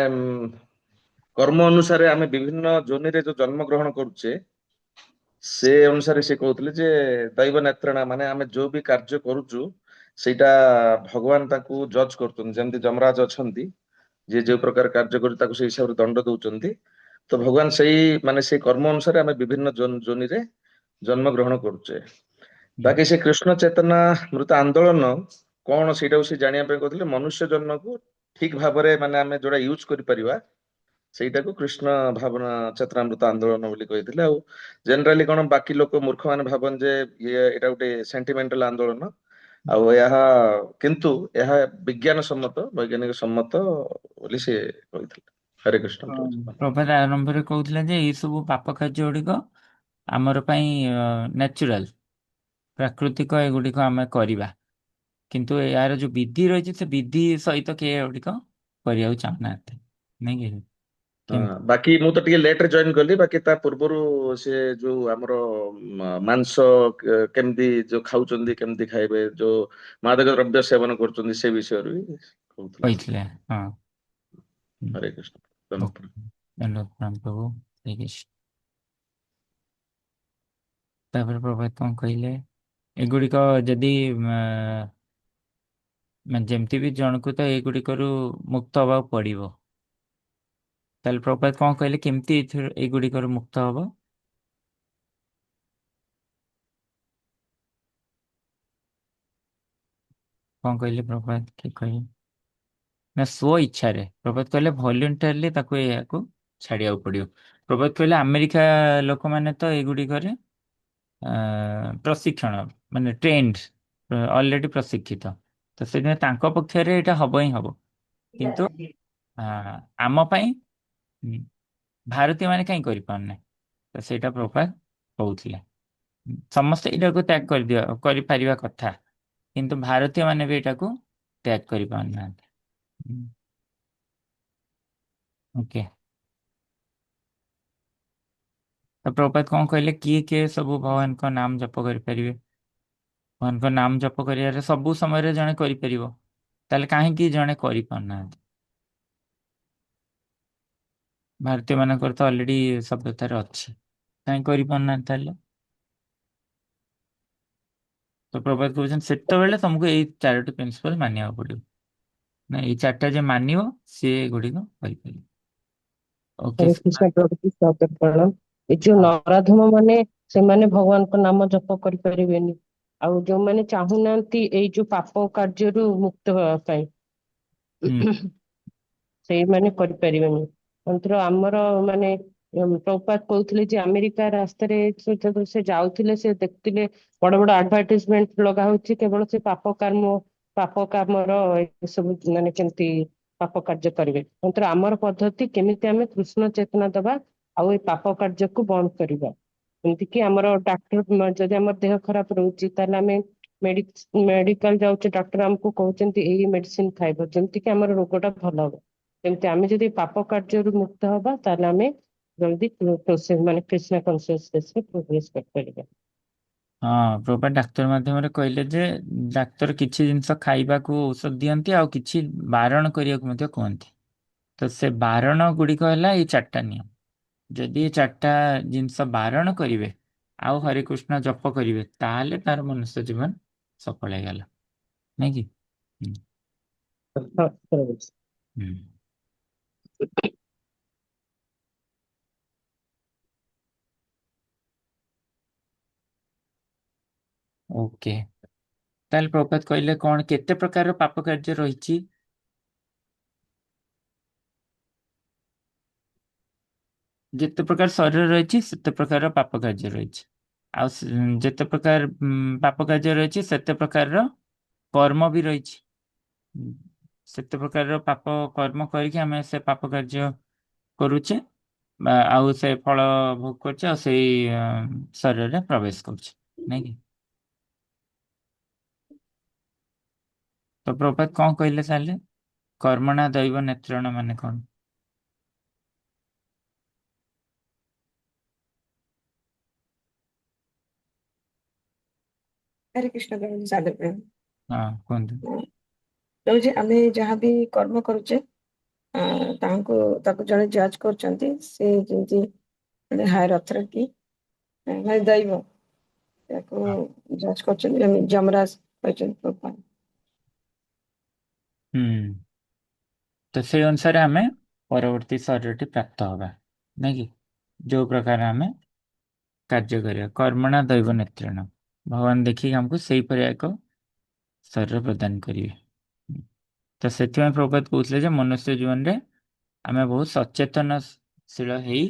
Speaker 3: कर्म अनुसार आम विभिन्न जोनि रे जो जन्म ग्रहण करुचे से अनुसार से कहते जे दैव नेत्रणा माने आम जो भी कार्य करुचु सेटा भगवान ताकू जज करतुन, जेमती जमराज अछंती जे जो प्रकार कार्य करी ताकू से हिसाब रे दंड दउचंती। तो भगवान सही माने से कर्म अनुसार आम विभिन्न जोनि रे जन्म ग्रहण करुचे। बाकी से कृष्ण चेतना मृत आंदोलन कौन सेटा से जानिया पे कहते मनुष्य जन्म को ठीक भाबरे माने आम जोड़ा यूज करि परिबा ସେଇଟା କୁ କୃଷ୍ଣ ଭାବନା ଚେତନାମୃତ ଆନ୍ଦୋଳନ ବୋଲି କହିଥିଲେ। ଆଉ ଜେନେରାଲି କଣ ବାକି ଲୋକ ମୂର୍ଖ ମାନେ ଭାବନ୍ତି ଯେ ଏଇଟା ଗୋଟେ ସେଣ୍ଟିମେଣ୍ଟାଲ ଆନ୍ଦୋଳନ, ଆଉ ଏହା କିନ୍ତୁ ଏହା ବିଜ୍ଞାନ ସମ୍ମତ ବୈଜ୍ଞାନିକ ସମ୍ମତ ବୋଲି ସେ କହିଥିଲେ। ହରେ କୃଷ୍ଣ
Speaker 1: ହଁ,
Speaker 3: ପ୍ରଭୁ।
Speaker 1: ପ୍ରଭାତ ଆରମ୍ଭରେ କହୁଥିଲା ଯେ ଏଇ ସବୁ ପାପ କାର୍ଯ୍ୟ ଗୁଡିକ ଆମର ପାଇଁ ନ୍ୟାଚୁରାଲ, ପ୍ରାକୃତିକ, ଏଗୁଡିକ ଆମେ କରିବା। କିନ୍ତୁ ଏହାର ଯୋଉ ବିଧି ରହିଛି ସେ ବିଧି ସହିତ କିଏ ଏଗୁଡିକ କରିବାକୁ ଚାହୁଁନାହାନ୍ତି, ନାଇଁ କି?
Speaker 3: ହଁ
Speaker 1: କେମିତି?
Speaker 3: ବାକି ମୁଁ ତ ଟିକେ ଲେଟ ରେ ଜଏନ କଲି, ବାକି ତା ପୂର୍ବରୁ ସେ ଯୋଉ ଆମର ମାଂସ କେମିତି ଯୋଉ ଖାଉଛନ୍ତି, କେମିତି ଖାଇବେ, ଯୋଉ ମାଦକ ଦ୍ରବ୍ୟ ସେବନ କରୁଛନ୍ତି, ସେ ବିଷୟରେ ବି କହୁଥିଲେ ସେ।
Speaker 1: କହିଥିଲେ, ହଁ।
Speaker 3: ହରେ କୃଷ୍ଣ
Speaker 1: ଓ,
Speaker 3: ଧନ୍ୟବାଦ।
Speaker 1: ଧନ୍ୟବାଦ ପ୍ରଣାମ ପ୍ରଭୁ, ହରେ କୃଷ୍ଣ। ତାପରେ ପ୍ରଭାତ କଣ କହିଲେ, ଏଗୁଡିକ ଯଦି ମାନେ ଯେମିତି ବି ଜଣକୁ ତ ଏଇଗୁଡିକରୁ ମୁକ୍ତ ହବାକୁ ପଡିବ, ତାହେଲେ ପ୍ରଭାତ କଣ କହିଲେ, କେମିତି ଏଇଗୁଡିକରୁ ମୁକ୍ତ ହବ? କଣ କହିଲେ ପ୍ରଭାତ, କି କହିଲେ? ନା ସ୍ୱ ଇଚ୍ଛାରେ, ପ୍ରଭାତ କହିଲେ ଭଲ୍ୟୁଣ୍ଟାରିଲି ତାକୁ ଏହାକୁ ଛାଡିବାକୁ ପଡିବ। ପ୍ରଭାତ କହିଲେ ଆମେରିକା ଲୋକମାନେ ତ ଏଇଗୁଡିକରେ ପ୍ରଶିକ୍ଷଣ, ମାନେ ଟ୍ରେଣ୍ଡ, ଅଲରେଡି ପ୍ରଶିକ୍ଷିତ, ତ ସେଥିପାଇଁ ତାଙ୍କ ପକ୍ଷରେ ଏଇଟା ହବ ହିଁ ହବ। କିନ୍ତୁ ଆ, ଆମ ପାଇଁ ଭାରତୀୟ ମାନେ କାହିଁ କରିପାରୁନେ, ତ ସେଇଟା ପ୍ରଭାତ କହୁଥିଲେ। ସମସ୍ତେ ଏଇଟାକୁ ତ୍ୟାଗ କରିପାରିବା କଥା, କିନ୍ତୁ ଭାରତୀୟ ମାନେ ବି ଏଇଟାକୁ ତ୍ୟାଗ କରିପାରୁନାହାନ୍ତି। ଓକେ। ତ ପ୍ରଭାତ କଣ କହିଲେ, କିଏ କିଏ ସବୁ ଭଗବାନଙ୍କ ନାମ ଜପ କରିପାରିବେ? ଭଗବାନଙ୍କ ନାମ ଜପ କରିବାରେ ସବୁ ସମୟରେ ଜଣେ କରିପାରିବ, ତାହେଲେ କାହିଁକି ଜଣେ କରିପାରୁନାହାନ୍ତି? ଭାରତୀୟ ମାନଙ୍କର ତ ଅଲରେଡି ସଭ୍ୟତାରେ ଅଛି, କାହିଁ କରିପାରୁନାହାନ୍ତି ତାହେଲେ? ତ ପ୍ରଭାତ କହୁଛନ୍ତି ସେତେବେଳେ ତମକୁ ଏଇ 4ଟି ପ୍ରିନ୍ସିପଲ ମାନିବାକୁ ପଡିବ, ନା ଏଇ 4ଟା ଯେ ମାନିବ ସିଏ ଏଗୁଡିକ କରିପାରିବ। ଓକେ।
Speaker 4: ହରେ କୃଷ୍ଣ ପ୍ରଭୁ ପ୍ରଣାମ। ଏ ଯୋଉ ନରାଧମ ମାନେ, ସେମାନେ ଭଗବାନଙ୍କ ନାମ ଜପ କରିପାରିବେନି। ଆଉ ଯୋଉମାନେ ଚାହୁଁନାହାନ୍ତି ଏଇ ଯୋଉ ପାପ କାର୍ଯ୍ୟରୁ ମୁକ୍ତ ହେବା ପାଇଁ,
Speaker 1: ହୁଁ
Speaker 4: ସେଇମାନେ କରିପାରିବେନି। ମାତ୍ର ଆମର ମାନେ ପ୍ରଭୁପାଦ କହୁଥିଲେ ଯେ ଆମେରିକା ରାସ୍ତାରେ ଯେତେବେଳେ ସେ ଯାଉଥିଲେ, ସେ ଦେଖୁଥିଲେ ବଡ ବଡ ଆଡଭର୍ଟାଇଜମେଣ୍ଟ ଲଗା ହଉଛି, କେବଳ ସେ ପାପ କାମର ଏସବୁ ମାନେ କେମିତି ପାପ କାର୍ଯ୍ୟ କରିବେ। ମାତ୍ର ଆମର ପଦ୍ଧତି କେମିତି ଆମେ କୃଷ୍ଣ ଚେତନା ଦବା ଆଉ ଏଇ ପାପ କାର୍ଯ୍ୟକୁ ବନ୍ଦ କରିବା। ଏମିତି କି ଆମର ଡାକ୍ତର, ଯଦି ଆମର ଦେହ ଖରାପ ରହୁଛି ତାହେଲେ ଆମେ ମେଡିକାଲ ଯାଉଛେ, ଡକ୍ଟର ଆମକୁ କହୁଛନ୍ତି ଏଇ ମେଡିସିନ ଖାଇବ, ଯେମିତି କି ଆମର ରୋଗଟା ଭଲ ହବ। ସେମିତି ଆମେ ଯଦି ପାପ କାର୍ଯ୍ୟରୁ ମୁକ୍ତ ହବା, ତାହେଲେ ଆମେ ଜଲ୍ଦି ମାନେ କୃଷ୍ଣ କନସିୟସନେସରେ ପ୍ରୋଗ୍ରେସ କରିପାରିବା।
Speaker 1: ହଁ, ପ୍ରଭୁପାଦ ଡାକ୍ତର ମାଧ୍ୟମରେ କହିଲେ ଯେ ଡାକ୍ତର କିଛି ଜିନିଷ ଖାଇବାକୁ ଔଷଧ ଦିଅନ୍ତି, ଆଉ କିଛି ବାରଣ କରିବାକୁ ମଧ୍ୟ କୁହନ୍ତି। ତ ସେ ବାରଣ ଗୁଡିକ ହେଲା ଏଇ 4ଟା ନିୟମ। ଯଦି ଏ 4ଟା ଜିନିଷ ବାରଣ କରିବେ ଆଉ ହରେକୃଷ୍ଣ ଜପ କରିବେ, ତାହେଲେ ତାର ମନୁଷ୍ୟ ଜୀବନ ସଫଳ ହେଇଗଲା, ନାଇଁ କି? ହୁଁ,
Speaker 4: ହଁ, ପ୍ରଭୁ।
Speaker 1: ହୁଁ। ଓକେ। ତାହେଲେ ପ୍ରଭାତ କହିଲେ କଣ, କେତେ ପ୍ରକାରର ପାପ କାର୍ଯ୍ୟ ରହିଛି? ଯେତେ ପ୍ରକାର ଶରୀର ରହିଛି ସେତେ ପ୍ରକାରର ପାପ କାର୍ଯ୍ୟ ରହିଛି, ଆଉ ଯେତେ ପ୍ରକାର ପାପ କାର୍ଯ୍ୟ ରହିଛି ସେତେ ପ୍ରକାରର କର୍ମ ବି ରହିଛି। ଉଁ, ସେତେ ପ୍ରକାରର ପାପ କର୍ମ କରିକି ଆମେ ସେ ପାପ କାର୍ଯ୍ୟ କରୁଛେ, ଆଉ ସେ ଫଳ ଭୋଗ କରୁଛେ, ଆଉ ସେଇ ଶରୀରରେ ପ୍ରବେଶ କରୁଛେ, ନାଇଁ କି? ତ ପ୍ରଭାତ କଣ କହିଲେ ତାହେଲେ, କର୍ମଣା ଦୈବ ନେତ୍ରଣ ମାନେ କଣ?
Speaker 5: ହରେ କୃଷ୍ଣ ପ୍ରଭୁ ସାଦର ପ୍ରଣାମ।
Speaker 1: ହଁ, କୁହନ୍ତୁ।
Speaker 5: ରହୁଛି ଆମେ ଯାହାବି କର୍ମ କରୁଛେ, ତାକୁ ଜଣେ ଜଜ୍ କରୁଛନ୍ତି, ସେ ଯେମିତି ମାନେ ହାୟର ଅଥରିଟି, ମାନେ ଦୈବ ତାକୁ ଜଜ୍ କରୁଛନ୍ତି, ଯମରାଜ କହିଛନ୍ତି ପ୍ରଭୁପାଦ।
Speaker 1: ହୁଁ, ତ ସେଇ ଅନୁସାରେ ଆମେ ପରବର୍ତ୍ତୀ ଶରୀରଟି ପ୍ରାପ୍ତ ହବା, ନାଇଁ କି? ଯୋଉ ପ୍ରକାର ଆମେ କାର୍ଯ୍ୟ କରିବା, କର୍ମଣା ଦୈବ ନେତ୍ରଣ, ଭଗବାନ ଦେଖିକି ଆମକୁ ସେଇପରି ଏକ ଶରୀର ପ୍ରଦାନ କରିବେ। ତ ସେଥିପାଇଁ ପ୍ରଭୁପାଦ କହୁଥିଲେ ଯେ ମନୁଷ୍ୟ ଜୀବନରେ ଆମେ ବହୁତ ସଚେତନଶୀଳ ହେଇ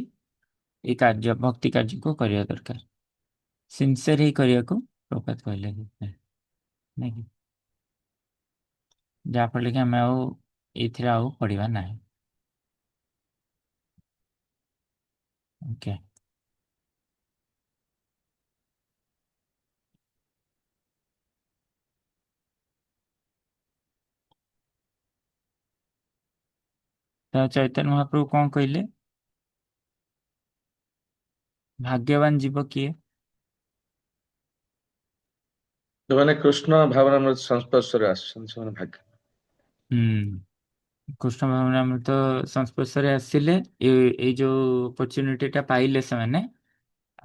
Speaker 1: ଏଇ କାର୍ଯ୍ୟ, ଭକ୍ତି କାର୍ଯ୍ୟକୁ କରିବା ଦରକାର, ସିନସିୟର ହେଇ କରିବାକୁ ପ୍ରଭୁପାଦ କହିଲେ, ନାଇଁ କି? ଯାହାଫଳରେ କି ଆମେ ଆଉ ଏଥିରେ ଆଉ ପଢିବା ନାହିଁ। ଓକେ। ତ ଚୈତନ୍ୟ ମହାପ୍ରଭୁ କଣ କହିଲେ? ଭାଗ୍ୟବାନ ଜୀବ କିଏ?
Speaker 3: ଯୋଉମାନେ କୃଷ୍ଣ ଭାବନାମୃତ ସଂସ୍ପର୍ଶରେ ଆସିଛନ୍ତି ସେମାନେ ଭାଗ୍ୟ।
Speaker 1: କୃଷ୍ଣ ଭାବନାମୃତ ସଂସ୍ପର୍ଶରେ ଆସିଲେ ଏଇ ଯୋଉ ଅପରଚ୍ୟୁନିଟି ଟା ପାଇଲେ ସେମାନେ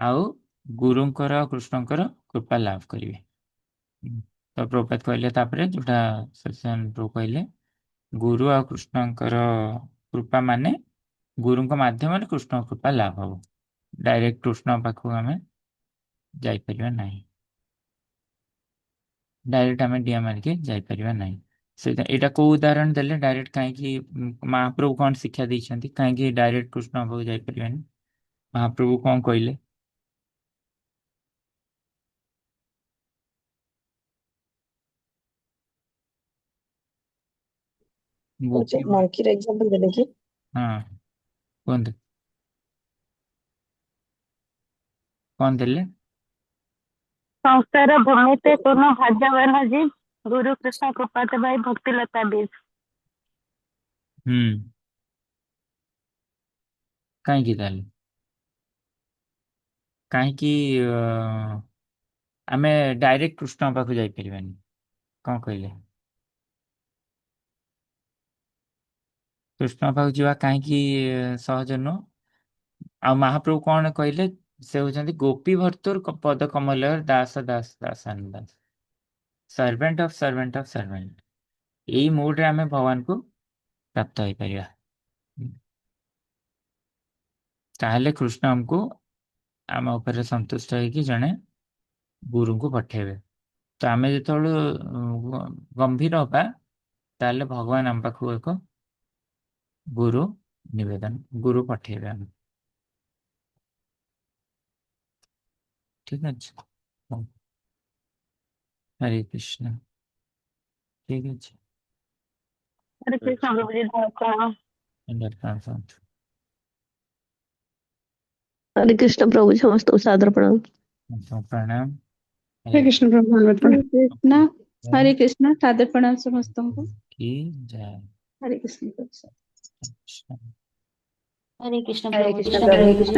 Speaker 1: ଆଉ ଗୁରୁଙ୍କର କୃଷ୍ଣଙ୍କର କୃପା ଲାଭ କରିବେ। ତ ପ୍ରଭୁପାଦ କହିଲେ ତାପରେ ଯୋଉଟା ସତ୍ୟନାରାୟଣ ପ୍ରଭୁ କହିଲେ, ଗୁରୁ ଆଉ କୃଷ୍ଣଙ୍କର କୃପା ମାନେ ଗୁରୁଙ୍କ ମାଧ୍ୟମରେ କୃଷ୍ଣ କୃପା ଲାଭ ହବ। ଡାଇରେକ୍ଟ କୃଷ୍ଣ ପାଖକୁ ଆମେ ଯାଇପାରିବା ନାହିଁ। ଡାଇରେକ୍ଟ ଆମେ ଡିଆ ମାରିକି ଯାଇପାରିବା ନାହିଁ। ସେଇଟା ଏଇଟା କୋଉ ଉଦାହରଣ ଦେଲେ ଡାଇରେକ୍ଟ କାହିଁକି ମହାପ୍ରଭୁ କଣ ଶିକ୍ଷା ଦେଇଛନ୍ତି? କାହିଁକି ଡାଇରେକ୍ଟ କୃଷ୍ଣ ପାଖକୁ ଯାଇପାରିବାନି? ମହାପ୍ରଭୁ କଣ କହିଲେ? ଗୋପୀ
Speaker 5: ମଙ୍କିର ଏକ୍ସାମ୍ପଲ ଦେଲେ କି?
Speaker 1: ହଁ କୁହନ୍ତୁ କଣ ଦେଲେ?
Speaker 6: ସଂସାର ଭୂମିତେ ତୁମ ଭାଗ୍ୟବାନ जी गुरु कृष्ण कृपा ते भाई भक्ति लता बीज।
Speaker 1: କାହିଁକି ତାହେଲେ କାହିଁକି ଆମେ ଡାଇରେକ୍ଟ କୃଷ୍ଣ ପାଖକୁ ଯାଇପାରିବାନି? କଣ କହିଲେ? କୃଷ୍ଣ ପାଖକୁ ଯିବା କାହିଁକି ସହଜ ନୁହଁ? ଆଉ ମହାପ୍ରଭୁ କଣ କହିଲେ? ସେ ହଉଛନ୍ତି ଗୋପୀ ଭର୍ତ୍ତୁର ପଦ କମଲ ଦାସ ଦାସ ଦାସାନ ଦାସ, servant of servant of servant. ଏଇ ମୁଡରେ ଆମେ ଭଗବାନଙ୍କୁ ପ୍ରାପ୍ତ ହେଇପାରିବା। ତାହେଲେ କୃଷ୍ଣ ଆମକୁ ଆମ ଉପରେ ସନ୍ତୁଷ୍ଟ ହେଇକି ଜଣେ ଗୁରୁଙ୍କୁ ପଠେଇବେ। ତ ଆମେ ଯେତେବେଳେ ଗମ୍ଭୀର ହବା ତାହେଲେ ଭଗବାନ ଆମ ପାଖକୁ ଏକ ଗୁରୁ ଗୁରୁ ପଠେଇବେ ଆମେ। ଠିକ ଅଛି, ହରେ କୃଷ୍ଣ। ଠିକ ଅଛି।
Speaker 6: हरे कृष्ण प्रभु जी धन्यवाद।
Speaker 7: हरे कृष्ण प्रभु जी समस्त सादर प्रणाम।
Speaker 1: प्रणाम।
Speaker 8: हरे कृष्ण प्रभु हरे कृष्ण सादर प्रणाम समस्तों को।
Speaker 1: की जय।
Speaker 8: हरे कृष्ण प्रभु।
Speaker 1: अच्छा।
Speaker 6: हरे कृष्ण
Speaker 8: हरे
Speaker 6: प्रभु
Speaker 8: कृष्ण
Speaker 6: जी।
Speaker 8: प्रभु जी।